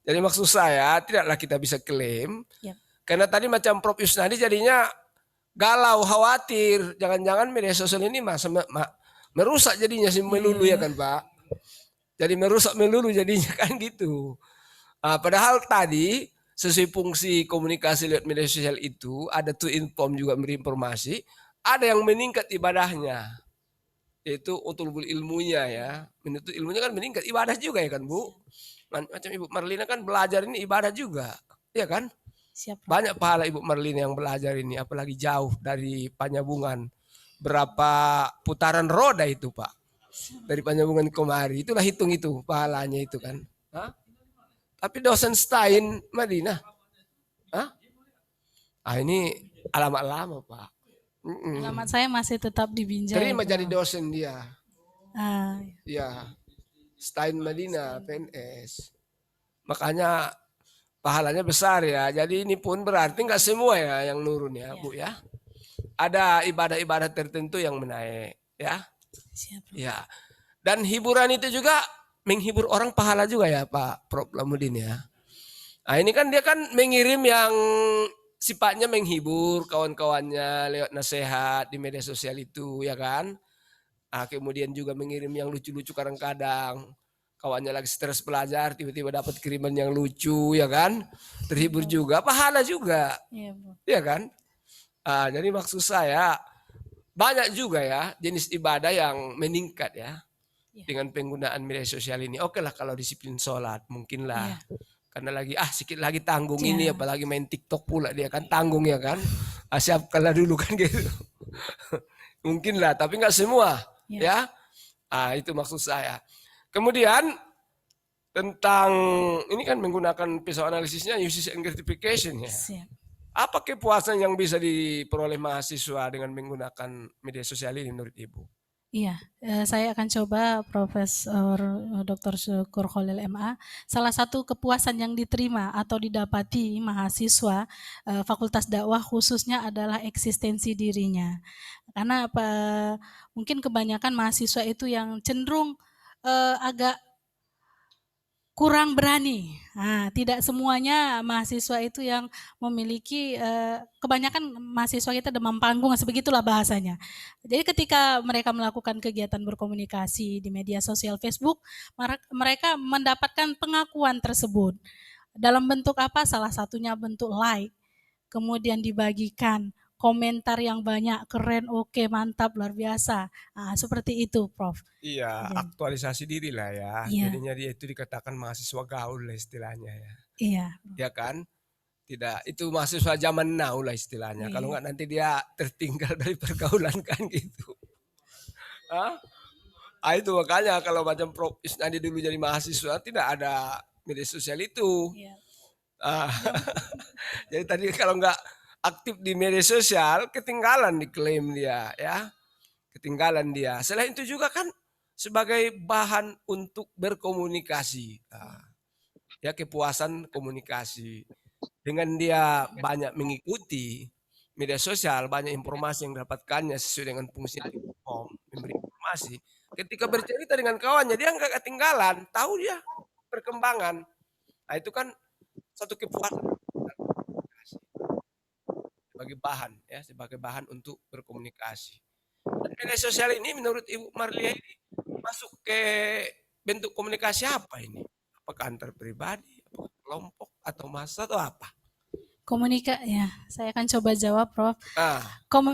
Jadi maksud saya tidaklah kita bisa klaim. Iya. Karena tadi macam Prof Yusnadi jadinya galau, khawatir. Jangan-jangan media sosial ini merusak jadinya si melulu ya kan Pak. Jadi merusak melulu jadinya kan gitu. Padahal tadi sesuai fungsi komunikasi lewat media sosial itu ada to inform juga memberi informasi, ada yang meningkat ibadahnya. Yaitu utulul ilmunya ya. Menuntut ilmunya kan meningkat, ibadah juga ya kan Bu. Macam Ibu Marlina kan belajar ini ibadah juga. Iya kan? Siap, Prof. Banyak pahala Ibu Marlina yang belajar ini, apalagi jauh dari Panyabungan. Berapa putaran roda itu Pak. Dari Panyabungan kemari, itulah hitung itu pahalanya itu kan. Hah? Tapi dosen Stein Madinah. Hah? Ini alamat lama, Pak. Alamat saya masih tetap di Binjai. Terima Prof. jadi dosen dia. Ah, Ya, Stein Madina, PNS. Makanya pahalanya besar ya. Jadi ini pun berarti nggak semua ya yang nurun ya, Bu ya. Ada ibadah-ibadah tertentu yang menaik ya. siap, Prof. Ya. Dan hiburan itu juga menghibur orang pahala juga ya, Pak Prof Lamudin ya. Nah, ini kan dia kan mengirim yang sifatnya menghibur kawan-kawannya lewat nasihat di media sosial itu ya kan. Kemudian juga mengirim yang lucu-lucu kadang-kadang. Kawannya lagi stres belajar, tiba-tiba dapat kiriman yang lucu ya kan. Terhibur juga, pahala juga. Iya, Prof. Ya kan? Jadi maksud saya banyak juga ya jenis ibadah yang meningkat ya. Dengan penggunaan media sosial ini. Oke lah kalau disiplin sholat, mungkin lah. Karena lagi sedikit lagi tanggung ini, apalagi main TikTok pula dia kan tanggung ya kan. Siapkanlah dulu kan gitu. Mungkin lah, tapi nggak semua ya. Itu maksud saya. Kemudian tentang ini kan menggunakan pisau analisisnya usage and gratification ya. Siap. Apa kepuasan yang bisa diperoleh mahasiswa dengan menggunakan media sosial ini menurut Ibu? Iya, saya akan coba Profesor Dr. Syukur Khalil MA. Salah satu kepuasan yang diterima atau didapati mahasiswa Fakultas Dakwah khususnya adalah eksistensi dirinya. Karena mungkin kebanyakan mahasiswa itu yang cenderung agak kurang berani. Tidak semuanya mahasiswa itu yang memiliki, kebanyakan mahasiswa kita demam panggung, sebegitulah bahasanya. Jadi ketika mereka melakukan kegiatan berkomunikasi di media sosial Facebook, mereka mendapatkan pengakuan tersebut. Dalam bentuk apa? Salah satunya bentuk like, kemudian dibagikan, komentar yang banyak, keren, oke, mantap, luar biasa. Seperti itu, Prof. Iya, aktualisasi diri lah ya. Jadinya dia itu dikatakan mahasiswa gaul lah istilahnya ya. Iya. Ya kan? Tidak, itu mahasiswa zaman now lah istilahnya. Kalau nggak nanti dia tertinggal dari pergaulan kan gitu. Itu makanya kalau macam Prof Isnadi dulu jadi mahasiswa tidak ada media sosial itu. Jadi tadi kalau nggak aktif di media sosial ketinggalan diklaim dia ya. Ketinggalan dia. Selain itu juga kan sebagai bahan untuk berkomunikasi. Ya kepuasan komunikasi. Dengan dia banyak mengikuti media sosial, banyak informasi yang dapatkannya sesuai dengan fungsi memberi informasi. Ketika bercerita dengan kawannya dia nggak ketinggalan, tahu dia perkembangan. Itu kan satu kepuasan sebagai bahan untuk berkomunikasi. Dan media sosial ini menurut Ibu Marlia ini masuk ke bentuk komunikasi apa ini? Apakah antar pribadi, apakah kelompok, atau massa, atau apa? Ya, saya akan coba jawab, Prof.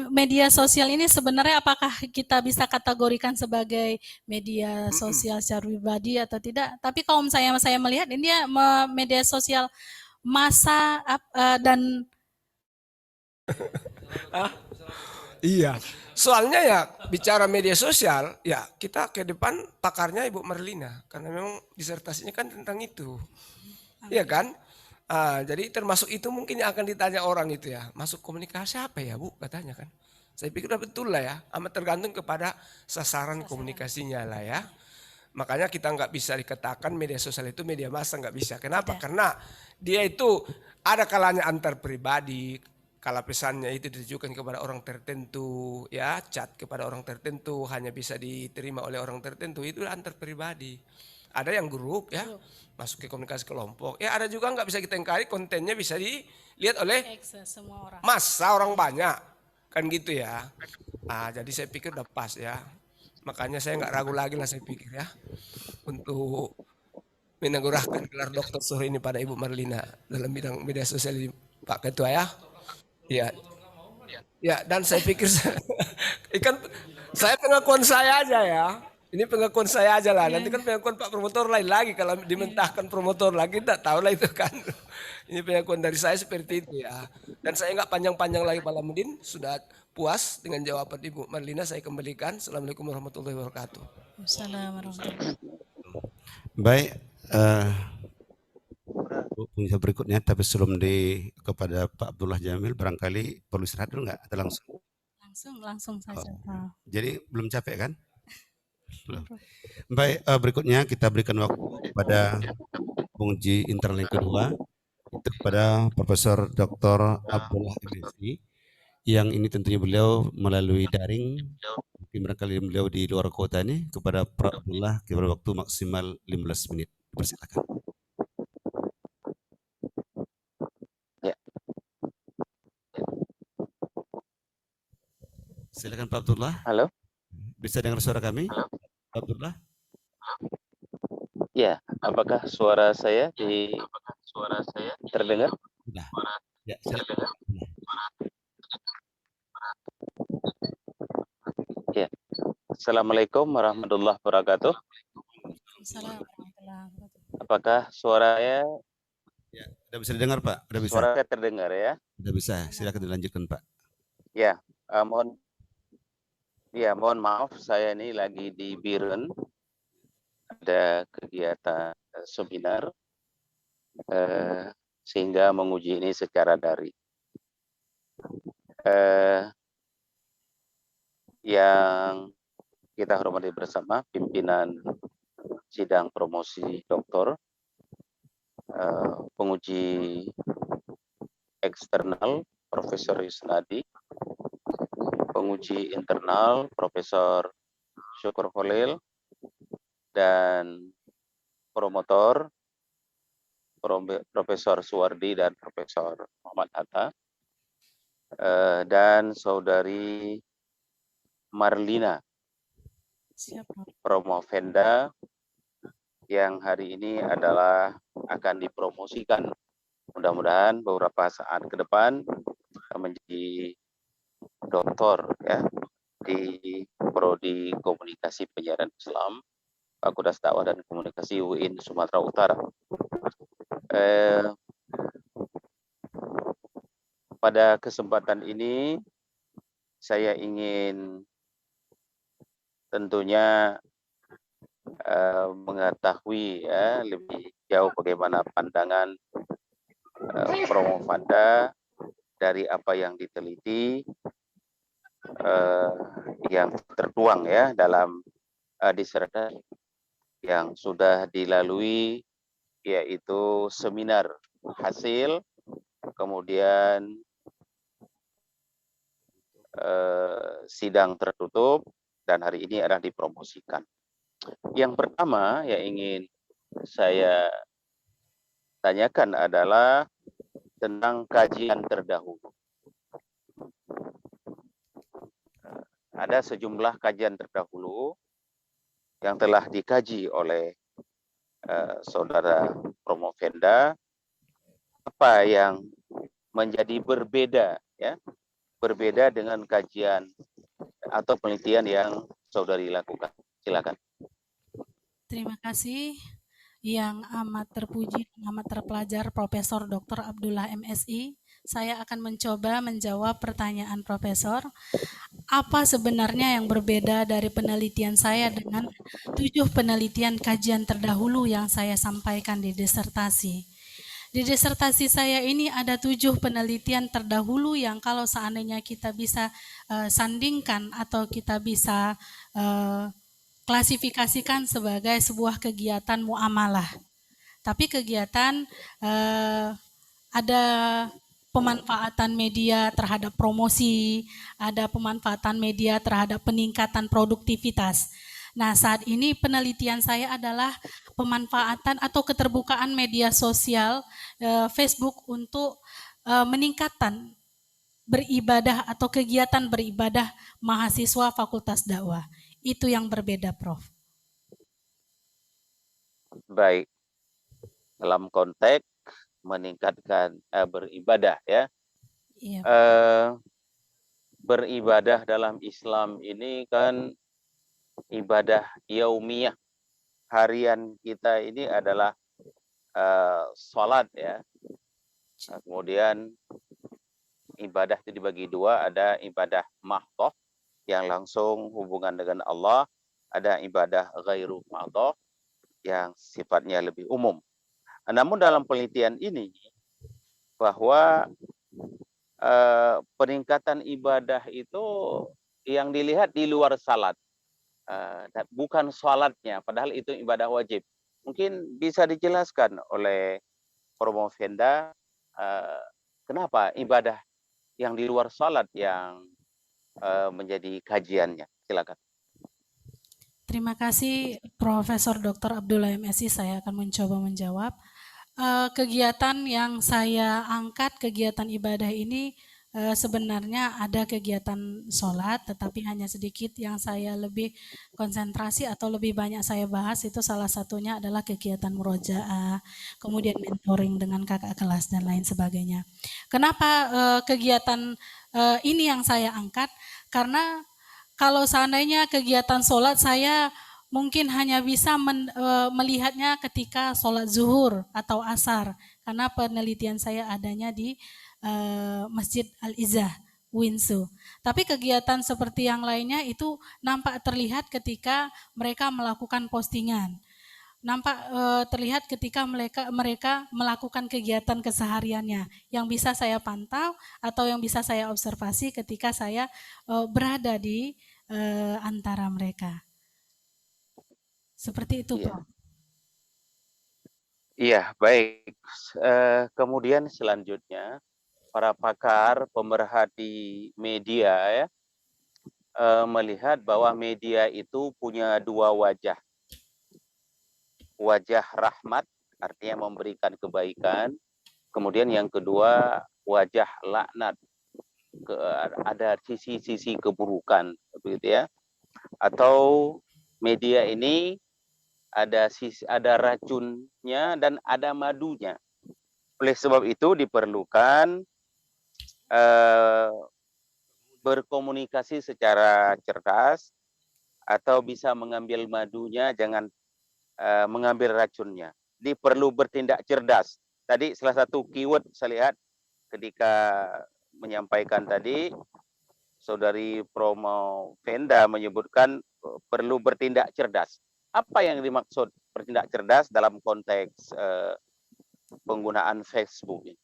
Media sosial ini sebenarnya apakah kita bisa kategorikan sebagai media sosial secara pribadi atau tidak? Tapi kalau saya melihat ini ya media sosial massa dan Iya. Soalnya ya bicara media sosial, ya kita ke depan pakarnya Ibu Marlina karena memang disertasinya kan tentang itu. Iya kan? Jadi termasuk itu mungkin yang akan ditanya orang itu ya. Masuk komunikasi apa ya, Bu? Katanya kan. Saya pikir udah betul lah ya. Amat tergantung kepada sasaran komunikasinya lah ya. Makanya kita nggak bisa dikatakan media sosial itu media massa, nggak bisa. Kenapa? Karena dia itu ada kalanya antar pribadi. Kalau pesannya itu ditujukan kepada orang tertentu, ya chat kepada orang tertentu hanya bisa diterima oleh orang tertentu, itu antar pribadi. Ada yang grup ya, masuk ke komunikasi kelompok. Ya ada juga nggak bisa kita ingkari kontennya bisa dilihat oleh semua orang. massa orang banyak, kan gitu ya. Jadi saya pikir udah pas ya. Makanya saya nggak ragu lagi lah saya pikir ya untuk menegurahkan gelar doktor sore ini pada Ibu Marlina dalam bidang media sosial ini, Pak Ketua ya. Iya. Ya, dan saya pikir ikan saya pengakuan saya aja ya. Ini pengakuan saya aja lah. Nanti kan pengakuan Pak Promotor lain lagi kalau dimentahkan promotor lagi tidak tahu lah itu kan. Ini pengakuan dari saya seperti itu ya. Dan saya nggak panjang-panjang lagi Pak Lamudin, sudah puas dengan jawaban Ibu Marlina, saya kembalikan. Assalamualaikum warahmatullahi wabarakatuh. Assalamualaikum warahmatullahi wabarakatuh. Baik, penguji berikutnya, tapi sebelum kepada Pak Abdullah Jamil, barangkali perlu istirahat dulu nggak? Atau langsung? Langsung saja, Oh, Prof. jadi belum capek kan? Belum. Baik, berikutnya kita berikan waktu kepada penguji internal yang kedua, itu kepada Profesor Dr. Abdullah MSI, yang ini tentunya beliau melalui daring, mungkin barangkali beliau di luar kota ini, kepada Prof. Abdullah, kira waktu maksimal 15 menit. Persilakan. Ya. Silakan Pak Abdullah. Halo. Bisa dengar suara kami, Pak Abdullah? Ya, apakah suara saya terdengar? Sudah. Ya, silakan. Ya. Assalamualaikum warahmatullahi wabarakatuh. Assalamualaikum warahmatullahi wabarakatuh. Apakah suaranya Ya, sudah bisa didengar Pak? Sudah bisa. suara saya terdengar ya? Sudah bisa. Silakan dilanjutkan Pak. Ya, mohon maaf, saya ini lagi di Biren, ada kegiatan seminar, sehingga menguji ini secara daring. Yang kita hormati bersama pimpinan sidang promosi doktor, penguji eksternal Profesor Yusnadi, penguji internal Profesor Syukur Khalil, dan promotor Profesor Suwardi dan Profesor Muhammad Hatta, dan Saudari Marlina, Promovenda, yang hari ini akan dipromosikan. Mudah-mudahan beberapa saat ke depan menjadi doktor ya di Prodi Komunikasi Penyiaran Islam, Fakultas Dakwah dan Komunikasi UIN Sumatera Utara. Pada kesempatan ini saya ingin tentunya mengetahui ya lebih jauh bagaimana pandangan Promovenda dari apa yang diteliti, yang tertuang ya dalam disertasi yang sudah dilalui, yaitu seminar hasil, kemudian sidang tertutup, dan hari ini adalah dipromosikan. Yang pertama yang ingin saya tanyakan adalah tentang kajian terdahulu. Ada sejumlah kajian terdahulu yang telah dikaji oleh saudara Promovenda. Apa yang menjadi berbeda ya? Berbeda dengan kajian atau penelitian yang saudari lakukan. Silakan. Terima kasih yang amat terpuji dan amat terpelajar Profesor Dr. Abdullah MSI. Saya akan mencoba menjawab pertanyaan Profesor. Apa sebenarnya yang berbeda dari penelitian saya dengan 7 penelitian kajian terdahulu yang saya sampaikan di disertasi? Di disertasi saya ini ada 7 penelitian terdahulu yang kalau seandainya kita bisa sandingkan atau kita bisa klasifikasikan sebagai sebuah kegiatan muamalah. Tapi kegiatan ada pemanfaatan media terhadap promosi, ada pemanfaatan media terhadap peningkatan produktivitas. Nah, saat ini penelitian saya adalah pemanfaatan atau keterbukaan media sosial Facebook untuk meningkatkan beribadah atau kegiatan beribadah mahasiswa Fakultas Dakwah. Itu yang berbeda, Prof. Baik. Dalam konteks meningkatkan beribadah ya. Iya. Beribadah dalam Islam ini kan ibadah yaumiyah, harian kita ini adalah sholat ya. Kemudian ibadah itu dibagi dua, ada ibadah mahdhah yang langsung hubungan dengan Allah, ada ibadah ghairu mahdhah yang sifatnya lebih umum. Namun dalam penelitian ini bahwa peningkatan ibadah itu yang dilihat di luar salat, bukan salatnya, padahal itu ibadah wajib. Mungkin bisa dijelaskan oleh Promovenda kenapa ibadah yang di luar salat yang menjadi kajiannya. Silakan. Terima kasih Profesor Dr. Abdullah MSI, saya akan mencoba menjawab. Kegiatan yang saya angkat, kegiatan ibadah ini sebenarnya ada kegiatan sholat, tetapi hanya sedikit yang saya lebih konsentrasi atau lebih banyak saya bahas itu salah satunya adalah kegiatan murojaah, kemudian mentoring dengan kakak kelas dan lain sebagainya. Kenapa kegiatan ini yang saya angkat? Karena kalau seandainya kegiatan sholat saya mungkin hanya bisa melihatnya ketika sholat zuhur atau asar, karena penelitian saya adanya di Masjid Al-Izzah, Winsu. Tapi kegiatan seperti yang lainnya itu nampak terlihat ketika mereka melakukan postingan. Nampak terlihat ketika mereka melakukan kegiatan kesehariannya yang bisa saya pantau atau yang bisa saya observasi ketika saya berada di antara mereka. Seperti itu, Prof. Iya, baik. Kemudian selanjutnya para pakar pemerhati media ya melihat bahwa media itu punya dua wajah. Wajah rahmat, artinya memberikan kebaikan. Kemudian yang kedua, wajah laknat. Ada sisi-sisi keburukan, begitu ya. Atau media ini ada racunnya dan ada madunya. Oleh sebab itu diperlukan berkomunikasi secara cerdas atau bisa mengambil madunya, jangan mengambil racunnya. Perlu bertindak cerdas. Tadi salah satu keyword saya lihat ketika menyampaikan tadi, Saudari Promovenda menyebutkan perlu bertindak cerdas. Apa yang dimaksud bertindak cerdas dalam konteks penggunaan Facebook ini?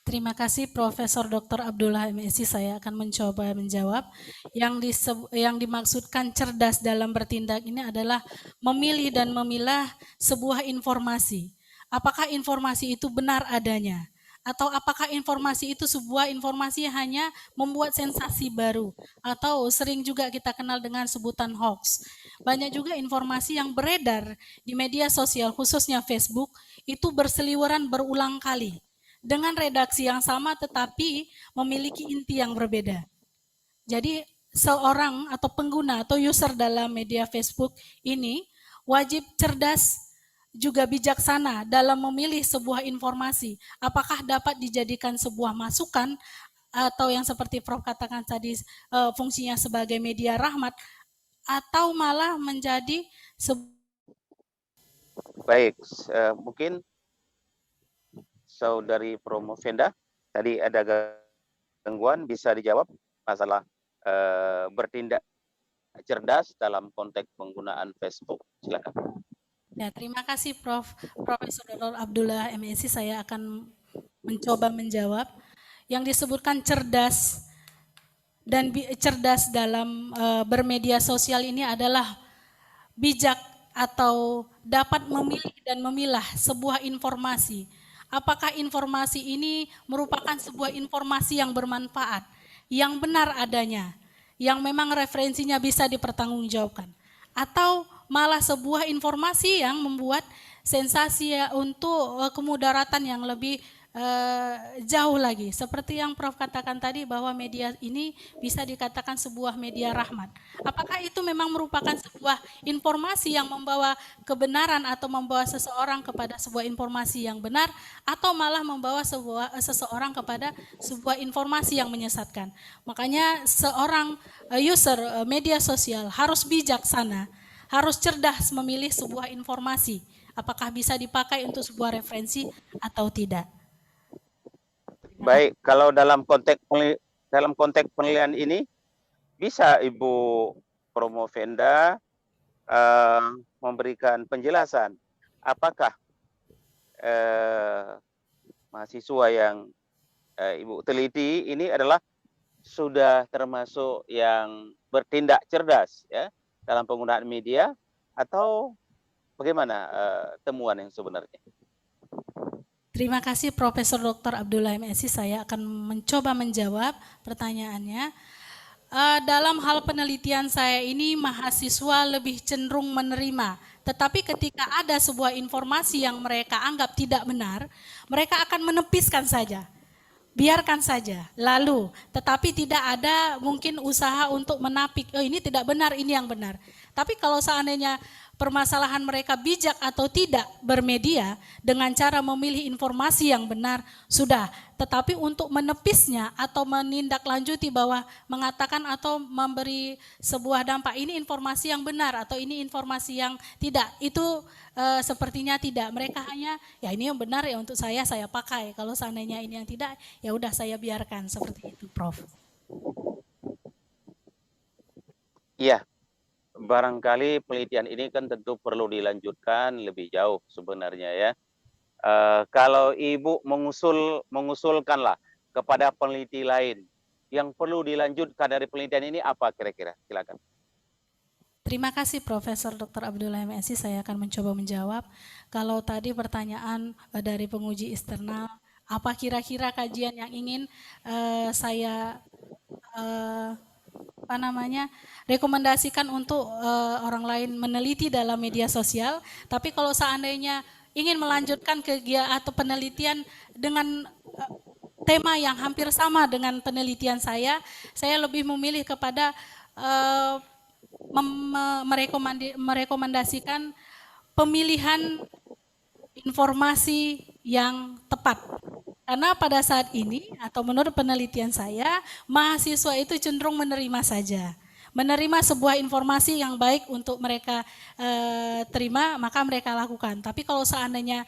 Terima kasih Profesor Dr. Abdullah MSI, saya akan mencoba menjawab. Yang dimaksudkan cerdas dalam bertindak ini adalah memilih dan memilah sebuah informasi. Apakah informasi itu benar adanya? Atau apakah informasi itu sebuah informasi yang hanya membuat sensasi baru? Atau sering juga kita kenal dengan sebutan hoax. Banyak juga informasi yang beredar di media sosial, khususnya Facebook, itu berseliweran berulang kali dengan redaksi yang sama tetapi memiliki inti yang berbeda. Jadi seorang atau pengguna atau user dalam media Facebook ini wajib cerdas juga bijaksana dalam memilih sebuah informasi. Apakah dapat dijadikan sebuah masukan atau yang seperti Prof katakan tadi fungsinya sebagai media rahmat atau malah menjadi baik, mungkin Saudari Promovenda, tadi ada gangguan, bisa dijawab masalah bertindak cerdas dalam konteks penggunaan Facebook. Silakan. Ya, terima kasih Profesor Dr. Abdullah MSI, saya akan mencoba menjawab. Yang disebutkan cerdas dan cerdas dalam bermedia sosial ini adalah bijak atau dapat memilih dan memilah sebuah informasi. Apakah informasi ini merupakan sebuah informasi yang bermanfaat, yang benar adanya, yang memang referensinya bisa dipertanggungjawabkan, atau malah sebuah informasi yang membuat sensasi untuk kemudaratan yang lebih jauh lagi. Seperti yang Prof katakan tadi bahwa media ini bisa dikatakan sebuah media rahmat. Apakah itu memang merupakan sebuah informasi yang membawa kebenaran atau membawa seseorang kepada sebuah informasi yang benar, atau malah membawa seseorang kepada sebuah informasi yang menyesatkan? Makanya seorang user media sosial harus bijaksana, harus cerdas memilih sebuah informasi, apakah bisa dipakai untuk sebuah referensi atau tidak. Baik, kalau dalam konteks penilaian ini bisa Ibu Promovenda memberikan penjelasan apakah mahasiswa yang Ibu teliti ini adalah sudah termasuk yang bertindak cerdas ya dalam penggunaan media, atau bagaimana temuan yang sebenarnya? Terima kasih Profesor Dr. Abdullah MSI. Saya akan mencoba menjawab pertanyaannya. Dalam hal penelitian saya ini mahasiswa lebih cenderung menerima. Tetapi ketika ada sebuah informasi yang mereka anggap tidak benar, mereka akan menepiskan saja. Biarkan saja. Lalu, tetapi tidak ada mungkin usaha untuk menapik, oh ini tidak benar, ini yang benar. Tapi kalau seandainya permasalahan mereka bijak atau tidak bermedia dengan cara memilih informasi yang benar, sudah. Tetapi untuk menepisnya atau menindaklanjuti bahwa mengatakan atau memberi sebuah dampak, ini informasi yang benar atau ini informasi yang tidak, itu sepertinya tidak. Mereka hanya, ya ini yang benar ya untuk saya pakai. Kalau seandainya ini yang tidak, ya udah saya biarkan, seperti itu Prof. Iya. Barangkali penelitian ini kan tentu perlu dilanjutkan lebih jauh sebenarnya ya. Kalau Ibu mengusulkanlah kepada peneliti lain yang perlu dilanjutkan dari penelitian ini, apa kira-kira? Silakan. Terima kasih Profesor Dr. Abdullah MSI. Saya akan mencoba menjawab. Kalau tadi pertanyaan dari penguji eksternal, apa kira-kira kajian yang ingin saya rekomendasikan untuk orang lain meneliti dalam media sosial. Tapi kalau seandainya ingin melanjutkan kegiatan atau penelitian dengan tema yang hampir sama dengan penelitian saya lebih memilih kepada merekomendasikan pemilihan informasi yang tepat. Karena pada saat ini atau menurut penelitian saya, mahasiswa itu cenderung menerima saja. Menerima sebuah informasi yang baik untuk mereka terima, maka mereka lakukan. Tapi kalau seandainya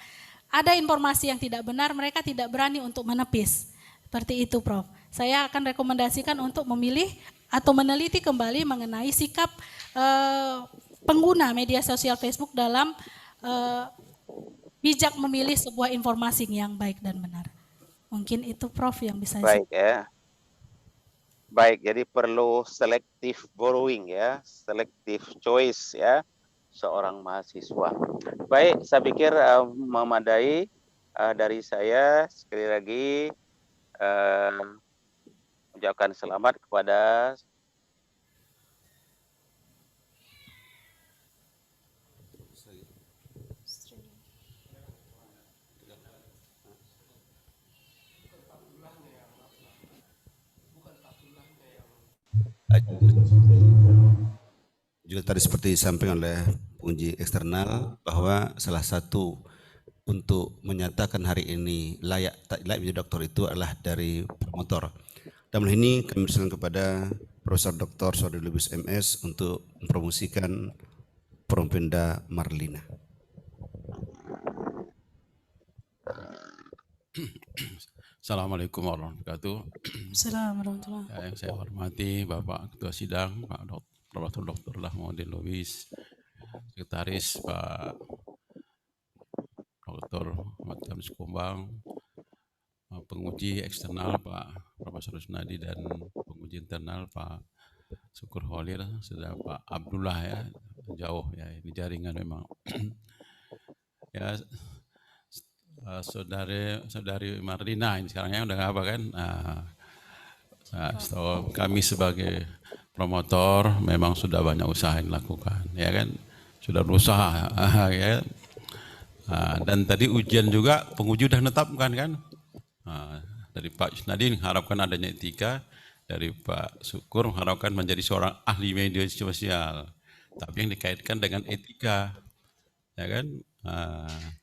ada informasi yang tidak benar, mereka tidak berani untuk menepis. Seperti itu Prof. Saya akan rekomendasikan untuk memilih atau meneliti kembali mengenai sikap pengguna media sosial Facebook dalam bijak memilih sebuah informasi yang baik dan benar. Mungkin itu Prof yang bisa baik ya. Baik, jadi perlu selective borrowing ya, selective choice ya seorang mahasiswa. Baik, saya pikir memadai dari saya. Sekali lagi ucapkan selamat kepada juga tadi seperti disampaikan oleh penguji eksternal bahwa salah satu untuk menyatakan hari ini layak tak layak menjadi doktor itu adalah dari promotor. Dalam hal ini kami berserahkan kepada Profesor Dr. Saudari Lubis MS untuk mempromosikan Prompenda Marlina. Assalamualaikum warahmatullahi wabarakatuh. Assalamualaikum. Yang saya hormati Bapak Ketua Sidang, Pak Profesor Dr. Lahmudin Lubis, Sekretaris Pak Dr. Ahmad Tamrin Sikumbang, penguji eksternal Pak Profesor Rusnadi, dan penguji internal Pak Syukur Holir, sudah Pak Abdullah ya, jauh ya, ini jaringan memang. Ya, saudari Marlina ini sekarang udah nggak apa kan? So, kami sebagai promotor memang sudah banyak usaha yang dilakukan, ya kan? Sudah berusaha, ya. Dan tadi ujian juga penguji sudah menetapkan kan? Dari Pak Yusnadi harapkan adanya etika, dari Pak Syukur harapkan menjadi seorang ahli media sosial, tapi yang dikaitkan dengan etika, ya kan?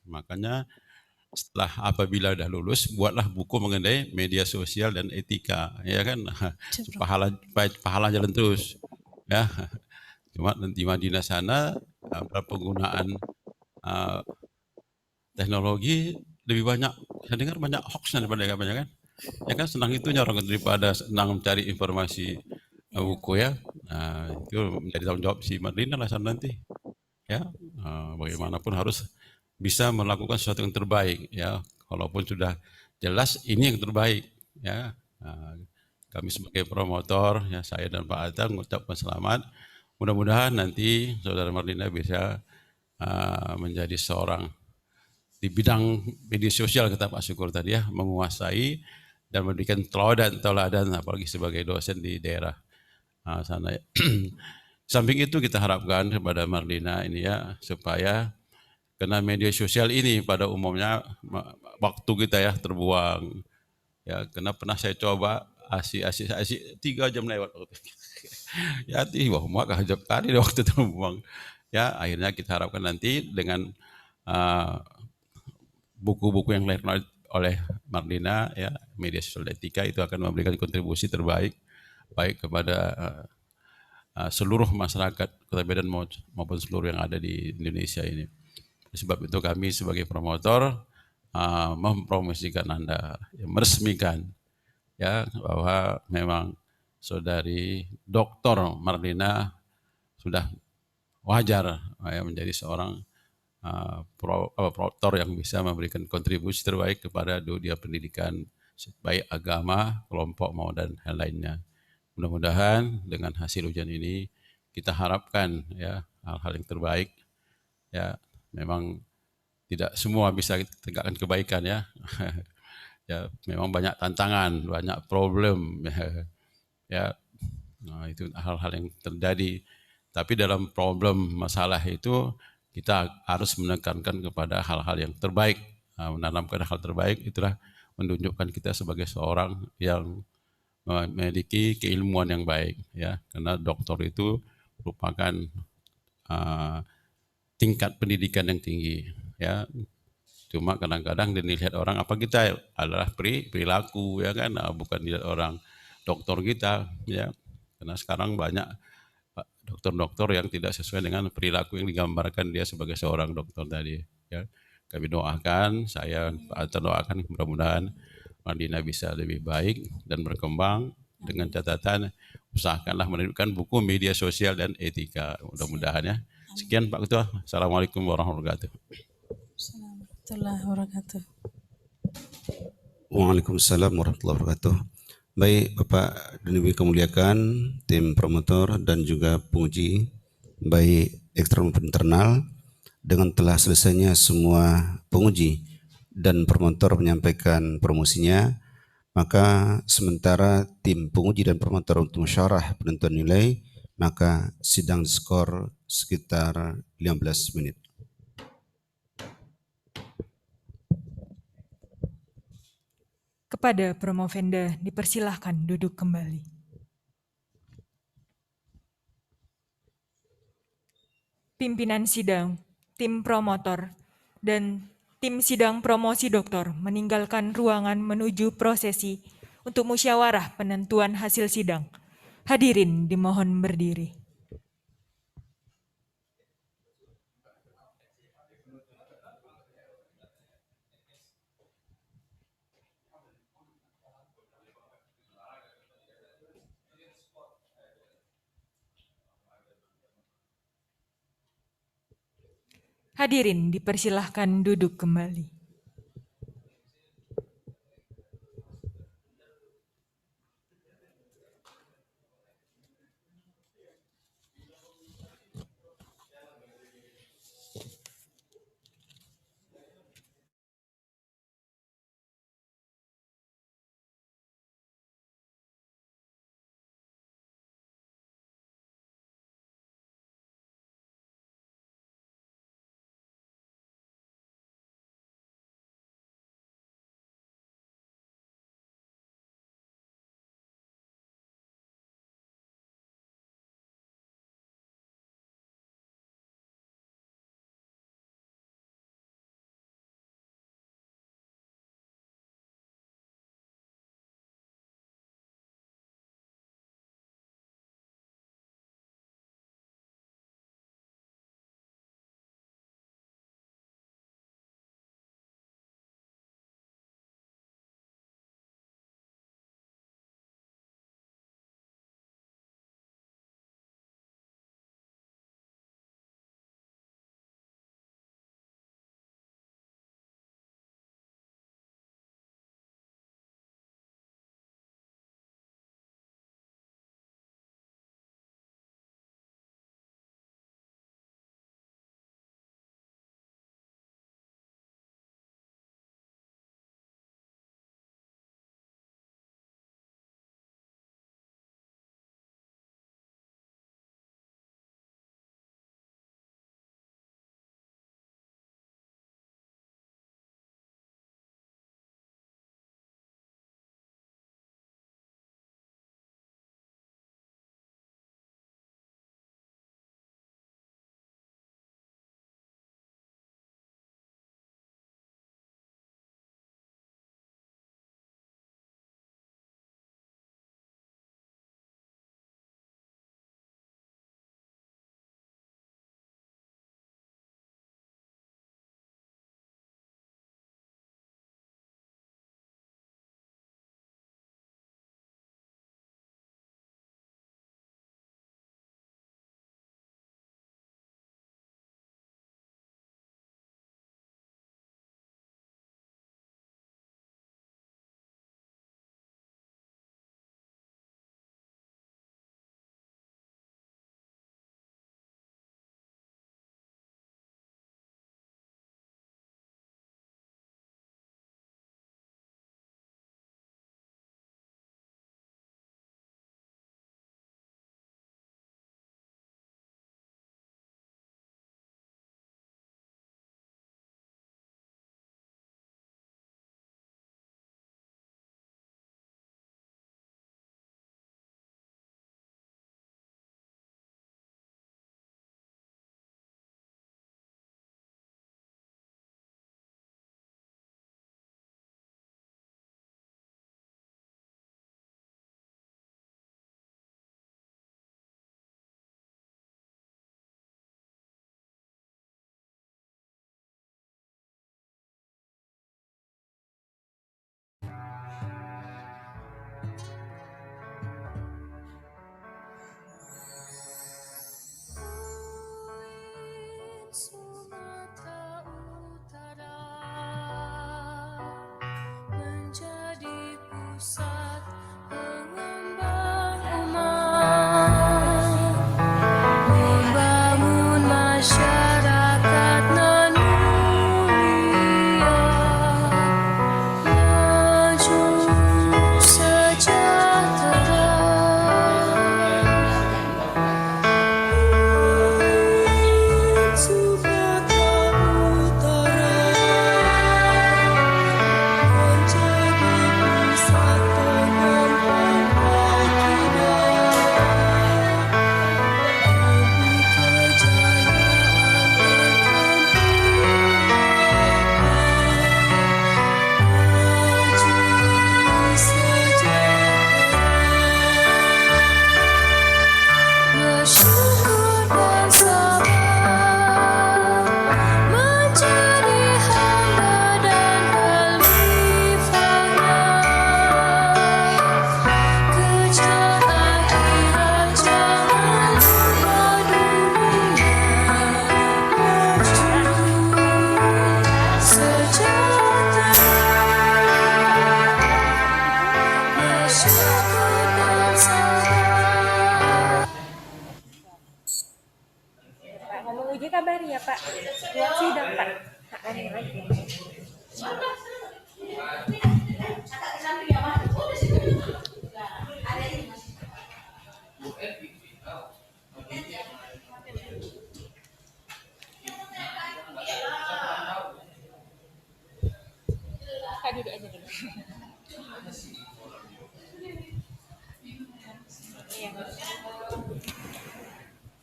Makanya setelah apabila sudah lulus, buatlah buku mengenai media sosial dan etika, ya kan? Pahala jalan terus, ya. Cuma di Madinah sana penggunaan teknologi lebih banyak, saya dengar banyak hoaxnya daripada banyak kan? Ya kan, senang itunya orang daripada senang mencari informasi buku ya. Itu menjadi tanggung jawab si Madinah lah nanti, ya. Bagaimanapun harus bisa melakukan sesuatu yang terbaik ya, walaupun sudah jelas ini yang terbaik ya. Kami sebagai promotor ya, saya dan Pak Atta mengucapkan selamat. Mudah-mudahan nanti Saudara Marlina bisa menjadi seorang di bidang media sosial, kata Pak Syukur tadi ya, menguasai dan memberikan teladan apalagi sebagai dosen di daerah sana. Samping itu kita harapkan kepada Marlina ini ya, supaya karena media sosial ini pada umumnya waktu kita ya terbuang ya, karena pernah saya coba asik 3 jam lewat ya, wah mak hajab tadi waktu terbuang ya. Akhirnya kita harapkan nanti dengan buku-buku yang dilakukan oleh Marlina ya, media sosial etika itu akan memberikan kontribusi terbaik baik kepada seluruh masyarakat Kota Medan maupun seluruh yang ada di Indonesia ini. Sebab itu kami sebagai promotor mempromosikan Anda, ya, meresmikan ya bahwa memang Saudari Dr. Marlina sudah wajar ya, menjadi seorang promotor yang bisa memberikan kontribusi terbaik kepada dunia pendidikan baik agama, kelompok maupun hal lainnya. Mudah-mudahan dengan hasil ujian ini kita harapkan ya hal-hal yang terbaik ya. Memang tidak semua bisa tegakkan kebaikan ya. Ya memang banyak tantangan, banyak problem ya. Nah, itu hal-hal yang terjadi. Tapi dalam problem masalah itu kita harus menekankan kepada hal-hal yang terbaik, menanamkan hal terbaik. Itulah menunjukkan kita sebagai seorang yang memiliki keilmuan yang baik ya, karena doktor itu merupakan tingkat pendidikan yang tinggi ya. Cuma kadang-kadang dilihat orang apa kita adalah perilaku ya kan, bukan dilihat orang dokter kita ya. Karena sekarang banyak dokter-dokter yang tidak sesuai dengan perilaku yang digambarkan dia sebagai seorang dokter tadi ya. Kami doakan, saya doakan mudah-mudahan Marlina bisa lebih baik dan berkembang, dengan catatan usahakanlah menerbitkan buku media sosial dan etika, mudah-mudahan ya. Sekian Pak Ketua. Assalamualaikum warahmatullahi wabarakatuh. Warahmatullahi wabarakatuh. Waalaikumsalam warahmatullahi wabarakatuh. Baik Bapak dan Ibu kemuliakan, tim promotor dan juga penguji baik eksternal maupun internal, dengan telah selesainya semua penguji dan promotor menyampaikan promosinya, maka sementara tim penguji dan promotor untuk musyawarah penentuan nilai, maka sidang diskor sekitar 15 menit. Kepada Promovenda dipersilahkan duduk kembali. Pimpinan sidang, tim promotor, dan tim sidang promosi doktor meninggalkan ruangan menuju prosesi untuk musyawarah penentuan hasil sidang. Hadirin dimohon berdiri. Hadirin dipersilahkan duduk kembali.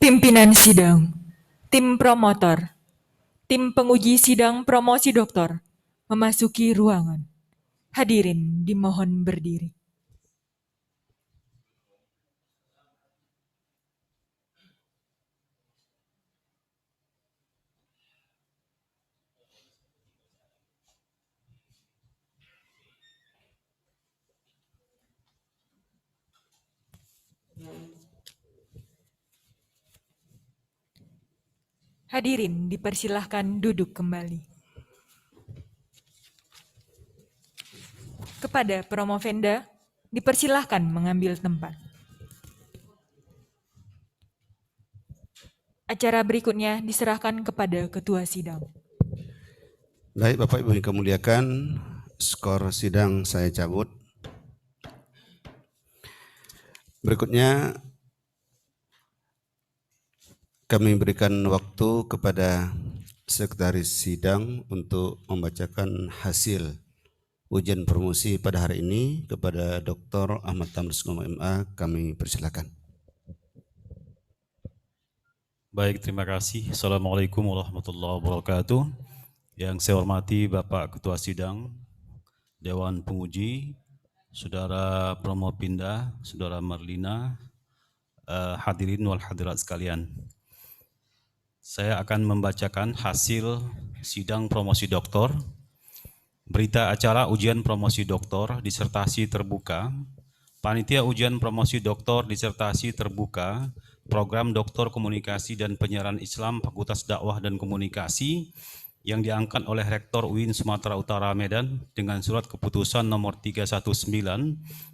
Pimpinan sidang, tim promotor, tim penguji sidang promosi doktor memasuki ruangan. Hadirin dimohon berdiri. Hadirin dipersilahkan duduk kembali. Kepada Promovenda, dipersilahkan mengambil tempat. Acara berikutnya diserahkan kepada Ketua Sidang. Baik, Bapak Ibu yang kemuliakan, skor sidang saya cabut. Berikutnya kami berikan waktu kepada Sekretaris Sidang untuk membacakan hasil ujian promosi pada hari ini kepada Dr. Ahmad Tamrin Sikumbang MA. Kami persilakan. Baik, terima kasih. Assalamualaikum warahmatullahi wabarakatuh. Yang saya hormati Bapak Ketua Sidang, Dewan Penguji, Saudara Promopinda, Saudara Marlina, hadirin wal hadirat sekalian. Saya akan membacakan hasil sidang promosi doktor, berita acara ujian promosi doktor, disertasi terbuka, panitia ujian promosi doktor, disertasi terbuka, program doktor komunikasi dan penyiaran Islam Fakultas Dakwah dan Komunikasi yang diangkat oleh Rektor UIN Sumatera Utara Medan dengan surat keputusan nomor 319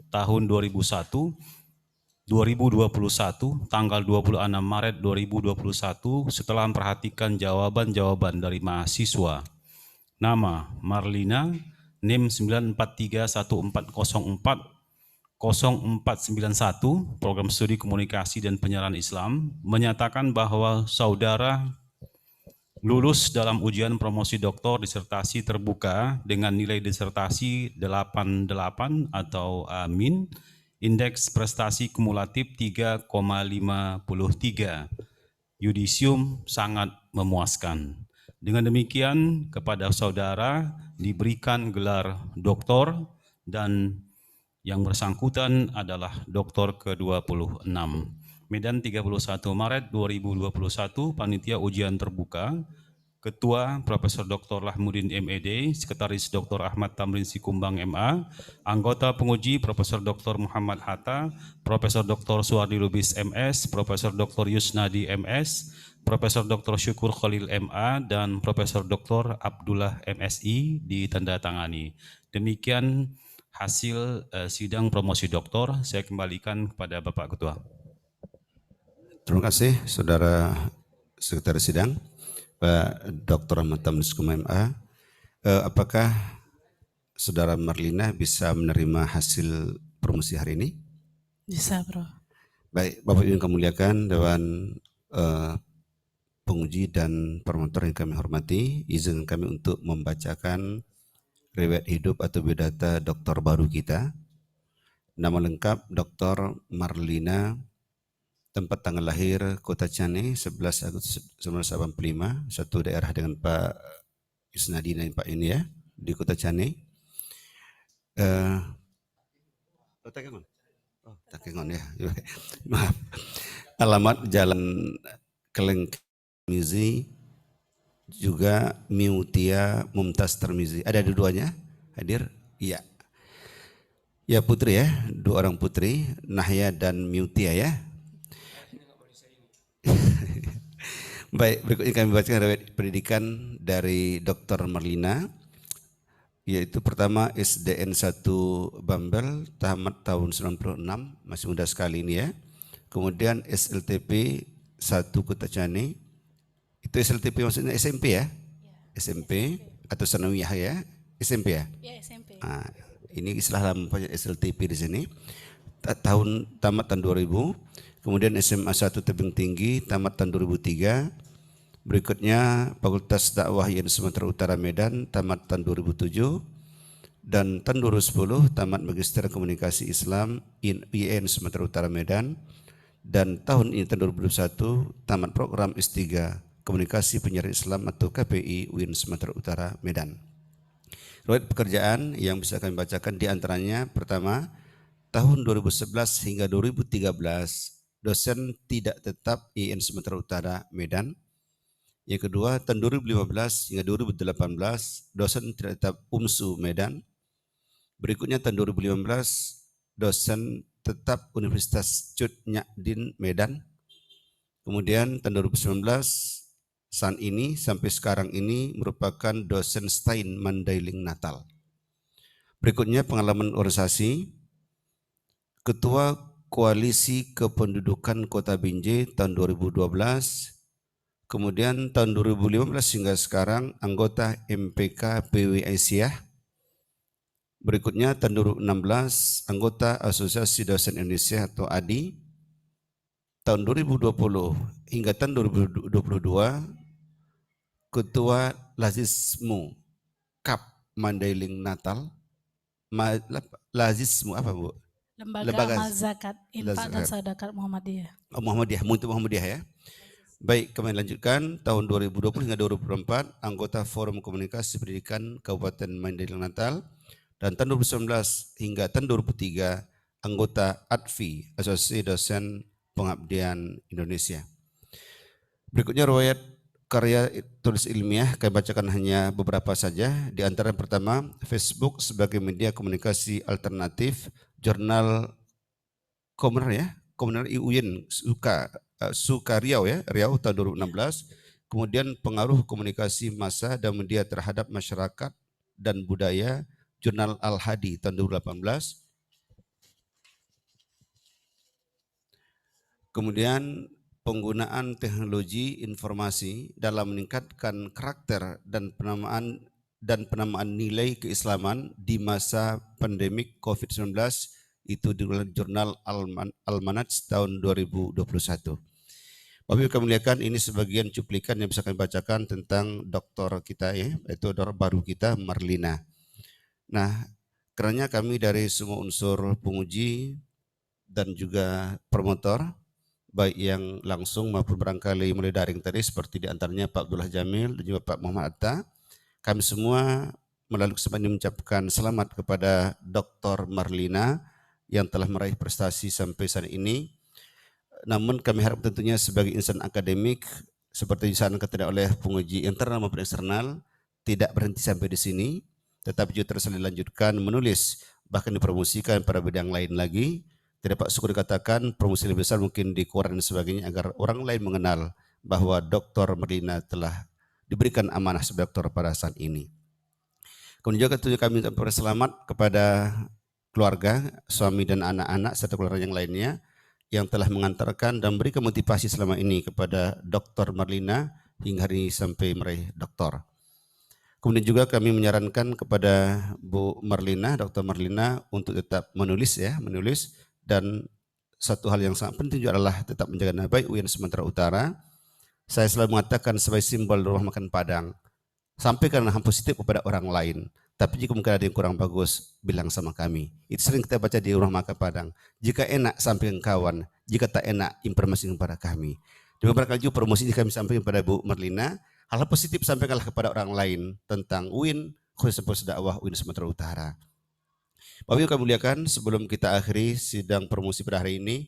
tahun 2021 tanggal 26 Maret 2021 setelah memperhatikan jawaban-jawaban dari mahasiswa. Nama Marlina, NIM 94314040491, Program Studi Komunikasi dan Penyiaran Islam, menyatakan bahwa saudara lulus dalam ujian promosi doktor disertasi terbuka dengan nilai disertasi 88 atau amin, indeks prestasi kumulatif 3,53. Yudisium sangat memuaskan. Dengan demikian, kepada saudara diberikan gelar doktor dan yang bersangkutan adalah doktor ke-26. Medan 31 Maret 2021, panitia ujian terbuka, Ketua Profesor Dr. Lahmudin MED, Sekretaris Dr. Ahmad Tamrin Sikumbang MA, anggota penguji Profesor Dr. Muhammad Hatta, Profesor Dr. Suwardi Lubis MS, Profesor Dr. Yusnadi MS, Profesor Dr. Syukur Khalil MA, dan Profesor Dr. Abdullah MSI ditandatangani. Demikian hasil sidang promosi doktor. Saya kembalikan kepada Bapak Ketua. Terima kasih, Saudara Sekretaris Sidang, Pak Dr. Ahmad Tamrin Sikumbang MA. Apakah Saudara Marlina bisa menerima hasil promosi hari ini? Bisa, Bro. Baik, Bapak Ibu yang kami muliakan, Dewan Penguji dan Promotor yang kami hormati, izin kami untuk membacakan riwayat hidup atau biodata dokter baru kita. Nama lengkap Dr. Marlina, tempat tanggal lahir Kota Cane 11 Agustus 1985, satu daerah dengan Pak Yusnadi dan Pak ini ya, di Kota Cane. Takengon ya. Maaf. Alamat Jalan Keleng Mizi, juga Miutia Mumtaz Termizi. Ada dua-duanya hadir? Iya. Ya putri ya, dua orang putri, Nahya dan Miutia ya. Baik, berikutnya kami bacakan riwayat pendidikan dari Dr. Marlina, yaitu pertama SDN 1 Bambel, tamat tahun 96, masih muda sekali ini ya. Kemudian SLTP 1 Kota Cane, itu SLTP maksudnya SMP ya? SMP, atau sanawiyah ya, SMP ya? Ya, SMP. Nah, ini istilah lama SLTP di sini. Tamat tahun 2000, kemudian SMA 1 Tebing Tinggi tamat tahun 2003. Berikutnya Fakultas Dakwah IAIN Sumatera Utara Medan tamat tahun 2007, dan tahun 2010 tamat Magister Komunikasi Islam IAIN Sumatera Utara Medan, dan tahun ini tahun 2021 tamat program S3 Komunikasi Penyiaran Islam atau KPI UIN Sumatera Utara Medan. Riwayat pekerjaan yang bisa kami bacakan di antaranya: pertama, tahun 2011 hingga 2013 dosen tidak tetap IAIN Sumatera Utara Medan. Yang kedua, tahun 2015 hingga 2018 dosen tidak tetap UMSU Medan. Berikutnya tahun 2015 dosen tetap Universitas Cut Nyak Dien Medan. Kemudian tahun 2019 saat ini sampai sekarang ini merupakan dosen Stein Mandailing Natal. Berikutnya pengalaman organisasi: Ketua Koalisi Kependudukan Kota Binjai tahun 2012, kemudian tahun 2015 hingga sekarang anggota MPK PW Aisyah. Berikutnya tahun 2016 anggota Asosiasi Dosen Indonesia atau ADI. Tahun 2020 hingga tahun 2022 Ketua Lazismu KAP Mandailing Natal. Lazismu apa Bu? Lembaga Amal Zakat, Infak dan Sedekah Muhammadiyah. Muhammadiyah, untuk Muhammadiyah ya. Baik, kami lanjutkan. Tahun 2020 hingga 2024 anggota Forum Komunikasi Pendidikan Kabupaten Mandailing Natal, dan tahun 2019 hingga tahun 2003 anggota ADFI, Asosiasi Dosen Pengabdian Indonesia. Berikutnya riwayat karya tulis ilmiah, kami bacakan hanya beberapa saja. Di antara yang pertama, Facebook sebagai media komunikasi alternatif, jurnal Komunal IUIN Suka Riau ya, Riau tahun 2016. Kemudian pengaruh komunikasi massa dan media terhadap masyarakat dan budaya, jurnal Al-Hadi tahun 2018. Kemudian penggunaan teknologi informasi dalam meningkatkan karakter dan penamaan nilai keislaman di masa pandemik COVID-19, itu di jurnal Al-Manhaj tahun 2021. Bapak Ibu kami muliakan, ini sebagian cuplikan yang bisa kami bacakan tentang doktor kita ya, yaitu doktor baru kita Marlina. Nah, kerana kami dari semua unsur penguji dan juga promotor, baik yang langsung maupun barangkali mulai daring tadi, seperti diantaranya Pak Abdullah Jamil dan juga Pak Muhammad Atta, kami semua melalui kesempatan ini mengucapkan selamat kepada Dr. Marlina yang telah meraih prestasi sampai saat ini. Namun kami harap tentunya sebagai insan akademik, seperti disarankan oleh penguji internal maupun eksternal, tidak berhenti sampai di sini, tetapi juga terus dilanjutkan menulis, bahkan dipromosikan pada bidang lain lagi. Tidak Pak Syukur dikatakan promosi lebih besar mungkin di koran dan sebagainya, agar orang lain mengenal bahwa Dr. Marlina telah diberikan amanah sebagai doktor pada saat ini. Kemudian juga tentunya kami mengucapkan selamat kepada keluarga, suami dan anak-anak serta keluarga yang lainnya yang telah mengantarkan dan memberikan motivasi selama ini kepada Dr. Marlina hingga hari ini sampai meraih doktor. Kemudian juga kami menyarankan kepada Bu Marlina, Dr. Marlina, untuk tetap menulis ya, menulis. Dan satu hal yang sangat penting juga adalah tetap menjaga nama baik UIN Sumatera Utara. Saya selalu mengatakan sebagai simbol rumah makan Padang, sampaikan hal positif kepada orang lain. Tapi jika mungkin ada yang kurang bagus, bilang sama kami. Itu sering kita baca di rumah makan Padang. Jika enak, sampaikan kawan. Jika tak enak, informasikan kepada kami. Dan beberapa kali juga promosi kami sampaikan kepada Bu Marlina, hal positif sampaikanlah kepada orang lain tentang UIN, khususnya dakwah UIN Sumatera Utara. Bapak Ibu kami muliakan, sebelum kita akhiri sidang promosi pada hari ini,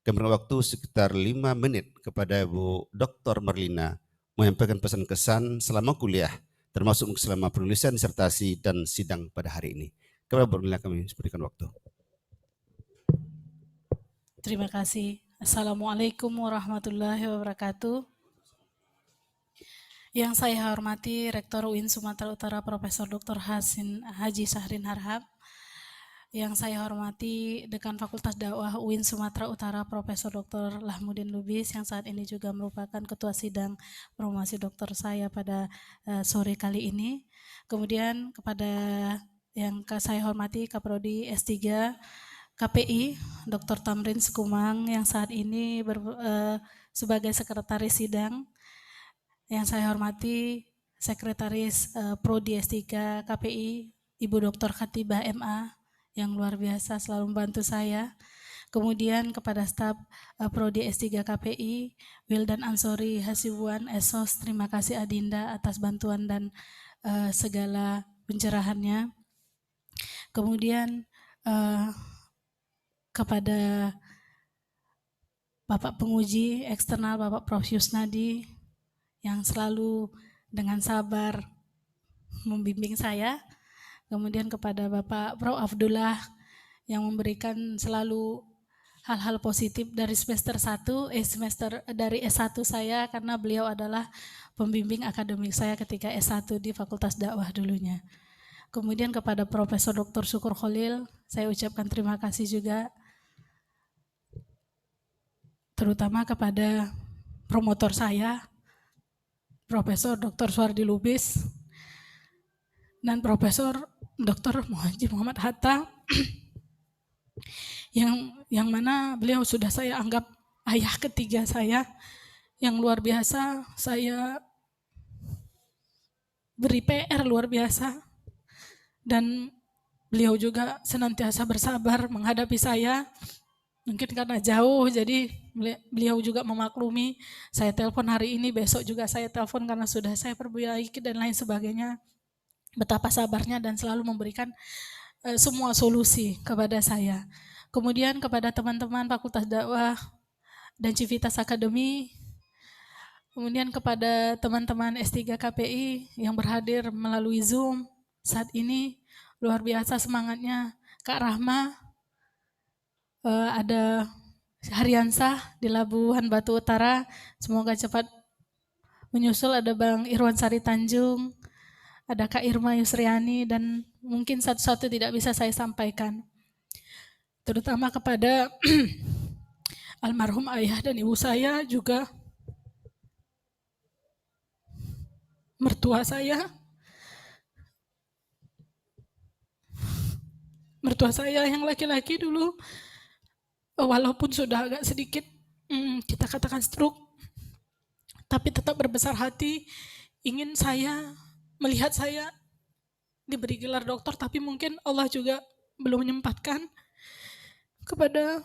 kami beri waktu sekitar 5 menit kepada Bu Dr. Marlina menyampaikan pesan kesan selama kuliah, termasuk selama penulisan disertasi dan sidang pada hari ini. Kepada Bu Marlina kami berikan waktu. Terima kasih. Assalamualaikum warahmatullahi wabarakatuh. Yang saya hormati Rektor UIN Sumatera Utara Profesor Dr. Haji Syahrin Harhab, Yang saya hormati Dekan Fakultas Dakwah UIN Sumatera Utara Profesor Dr. Lahmudin Lubis yang saat ini juga merupakan Ketua Sidang Promosi Doktor saya pada sore kali ini. Kemudian kepada yang saya hormati Kaprodi S3 KPI Dr. Tamrin Sikumang yang saat ini sebagai Sekretaris Sidang. Yang saya hormati Sekretaris Prodi S3 KPI Ibu Dr. Khatibah MA yang luar biasa selalu membantu saya. Kemudian kepada staf Prodi S3 KPI, Wildan Ansori Hasibuan Esos, terima kasih Adinda atas bantuan dan segala pencerahannya. Kemudian kepada Bapak penguji eksternal, Bapak Prof. Yusnadi, yang selalu dengan sabar membimbing saya. Kemudian kepada Bapak Prof. Abdullah yang memberikan selalu hal-hal positif dari semester dari S1 saya, karena beliau adalah pembimbing akademik saya ketika S1 di Fakultas Dakwah dulunya. Kemudian kepada Profesor Dr. Syukur Khalil, saya ucapkan terima kasih juga, terutama kepada promotor saya, Profesor Dr. Suwardi Lubis, dan Profesor Dr. Haji Muhammad Hatta, yang mana beliau sudah saya anggap ayah ketiga saya, yang luar biasa. Saya beri PR luar biasa, dan beliau juga senantiasa bersabar menghadapi saya. Mungkin karena jauh, jadi beliau juga memaklumi. Saya telepon hari ini, besok juga saya telepon karena sudah saya perbaiki dan lain sebagainya. Betapa sabarnya dan selalu memberikan semua solusi kepada saya. Kemudian kepada teman-teman Fakultas Dakwah dan Civitas Academy, kemudian kepada teman-teman S3 KPI yang berhadir melalui Zoom saat ini, luar biasa semangatnya. Kak Rahma, ada Haryansah di Labuhan Batu Utara, semoga cepat menyusul. Ada Bang Irwan Sari Tanjung, ada Kak Irma Yusriani, dan mungkin satu-satu tidak bisa saya sampaikan. Terutama kepada almarhum ayah dan ibu saya, juga mertua saya yang laki-laki dulu, walaupun sudah agak sedikit kita katakan stroke, tapi tetap berbesar hati ingin melihat saya diberi gelar doktor, tapi mungkin Allah juga belum menyempatkan. Kepada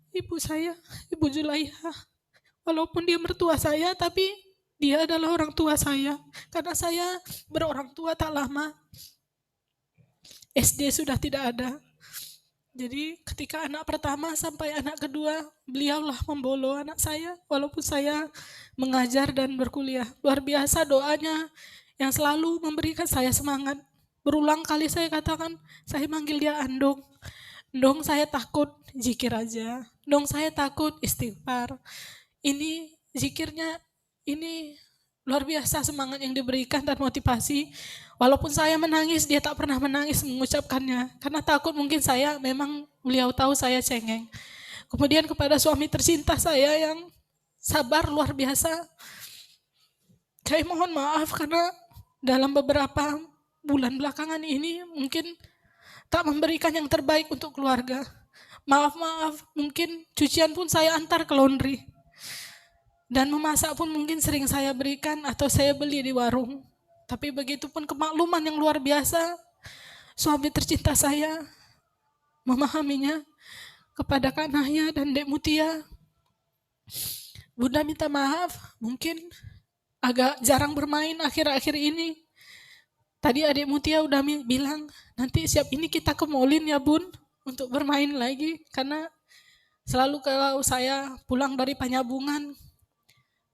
ibu saya, Ibu Zulaiha, walaupun dia mertua saya, tapi dia adalah orang tua saya, karena saya berorang tua tak lama. SD sudah tidak ada. Jadi ketika anak pertama sampai anak kedua, beliaulah membolo anak saya, walaupun saya mengajar dan berkuliah. Luar biasa doanya yang selalu memberikan saya semangat. Berulang kali saya katakan, saya manggil dia Andong. Dong saya takut, zikir aja. Dong saya takut, istighfar. Ini zikirnya, ini luar biasa semangat yang diberikan dan motivasi. Walaupun saya menangis, dia tak pernah menangis mengucapkannya. Karena takut mungkin saya, memang beliau tahu saya cengeng. Kemudian kepada suami tercinta saya yang sabar luar biasa. Saya mohon maaf karena dalam beberapa bulan belakangan ini mungkin tak memberikan yang terbaik untuk keluarga. Maaf, mungkin cucian pun saya antar ke laundry. Dan memasak pun mungkin sering saya berikan atau saya beli di warung. Tapi begitu pun kemakluman yang luar biasa, suami tercinta saya memahaminya. Kepada Kak Nahya dan Dek Mutia, Bunda minta maaf, mungkin agak jarang bermain akhir-akhir ini. Tadi adik Mutia udah bilang, nanti siap ini kita ke Molin ya Bun, untuk bermain lagi. Karena selalu kalau saya pulang dari Panyabungan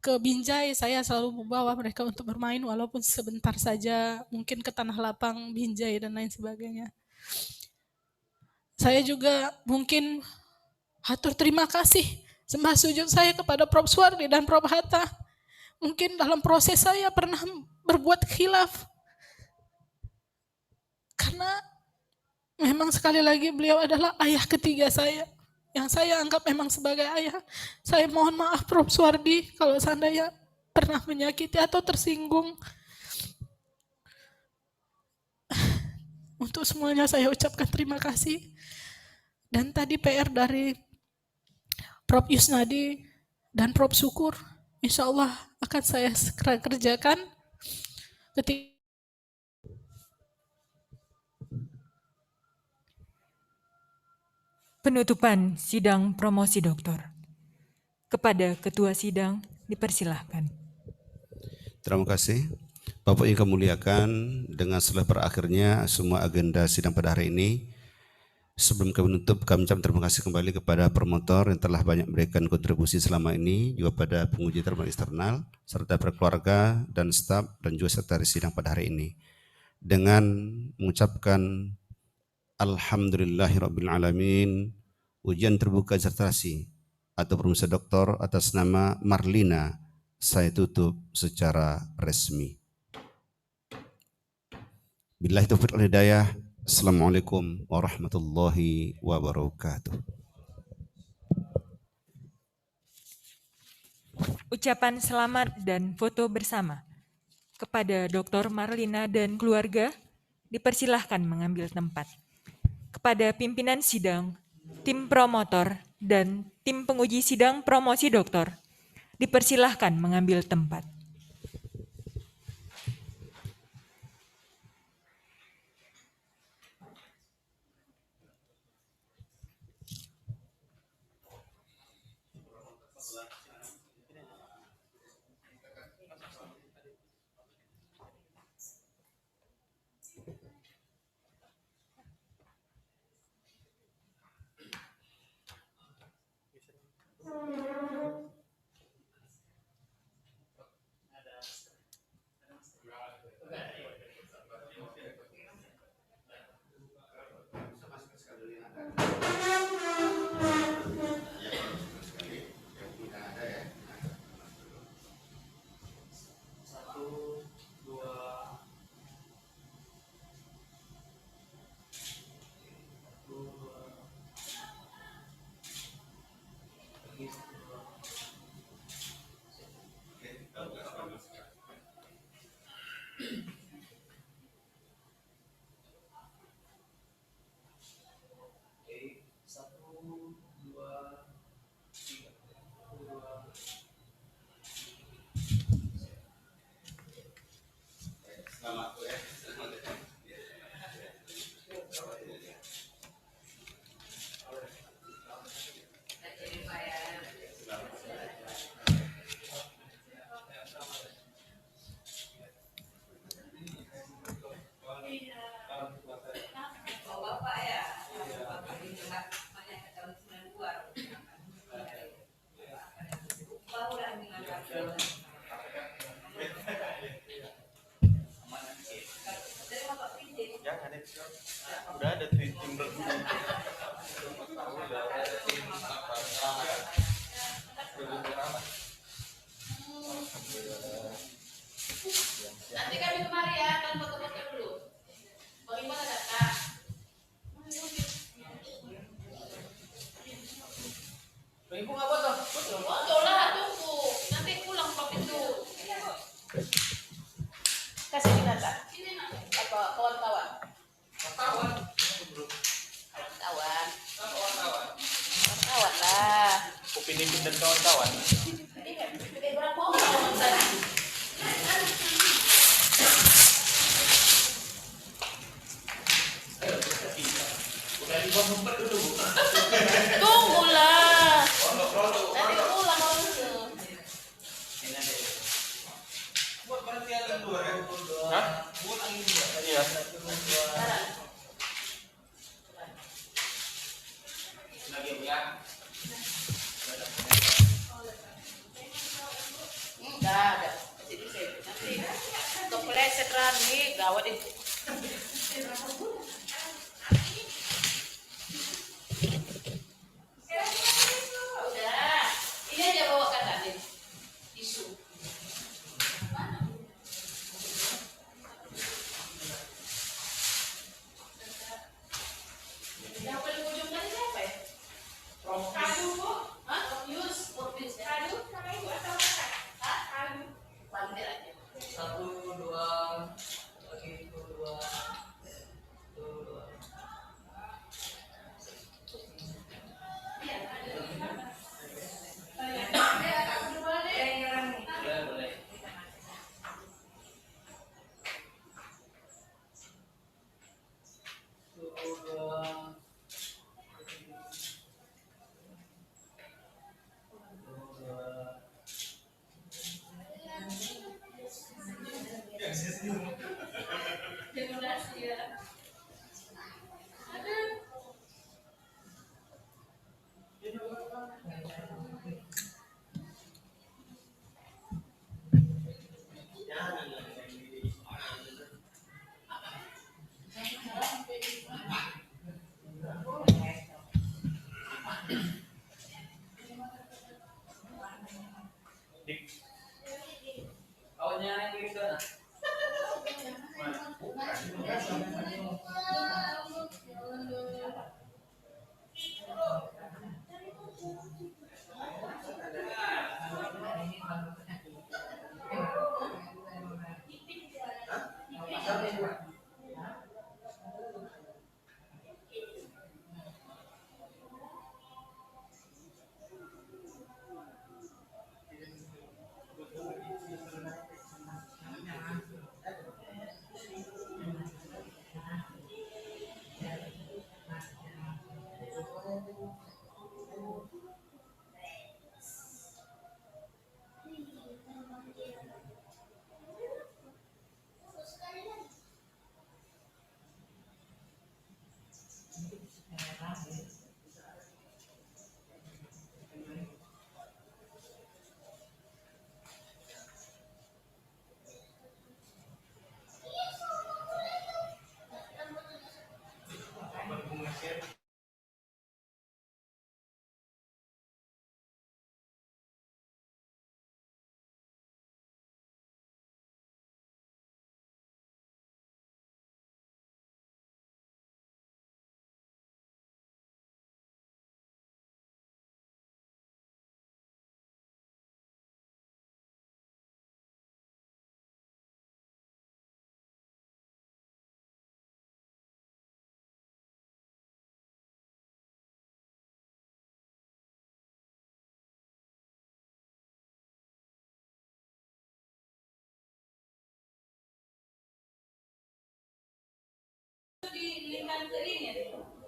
ke Binjai, saya selalu membawa mereka untuk bermain, walaupun sebentar saja, mungkin ke Tanah Lapang, Binjai, dan lain sebagainya. Saya juga mungkin hatur terima kasih, sembah sujud saya kepada Prof. Suwardi dan Prof. Hatta. Mungkin dalam proses saya pernah berbuat khilaf, karena Memang sekali lagi beliau adalah ayah ketiga saya, yang saya anggap memang sebagai ayah. Saya mohon maaf Prof. Suwardi kalau seandainya pernah menyakiti atau tersinggung. Untuk semuanya saya ucapkan terima kasih. Dan tadi PR dari Prof. Yusnadi dan Prof. Syukur, insya Allah akan saya segera kerjakan. Penutupan sidang promosi doktor. Kepada Ketua Sidang dipersilahkan. Terima kasih. Bapak yang kami muliakan, dengan setelah berakhirnya semua agenda sidang pada hari ini, sebelum kami menutup, kami ucapkan terima kasih kembali kepada promotor yang telah banyak memberikan kontribusi selama ini, juga pada penguji termohon eksternal, serta keluarga dan staf dan juga sekretaris sidang pada hari ini. Dengan mengucapkan Alhamdulillahirrabbilalamin, ujian terbuka disertasi atau promosi doktor atas nama Marlina saya tutup secara resmi. Billahi taufiq wal hidayah. Assalamualaikum warahmatullahi wabarakatuh. Ucapan selamat dan foto bersama. Kepada Dr. Marlina dan keluarga, dipersilahkan mengambil tempat. Kepada pimpinan sidang, tim promotor, dan tim penguji sidang promosi doktor, dipersilahkan mengambil tempat. Nanti kami kemari ya, kan foto-foto dulu. Bagaimana datang? Ibu nggak foto? Foto lah, tunggu. Nanti pulang Prof itu. Kasih ini data. Apa kawan-kawan? Kawan lah. Opini dan kawan-kawan. Ini berapa orang tadi? Tunggulah. Nanti pulang langsung. Hah? Iya. Enggak ada. Jadi saya nanti untuk pleset Rani gawat itu. Udah. Ini aja bawa kata tisu.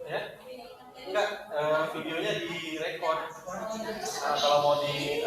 Ya? Enggak, videonya direkod. Kalau mau di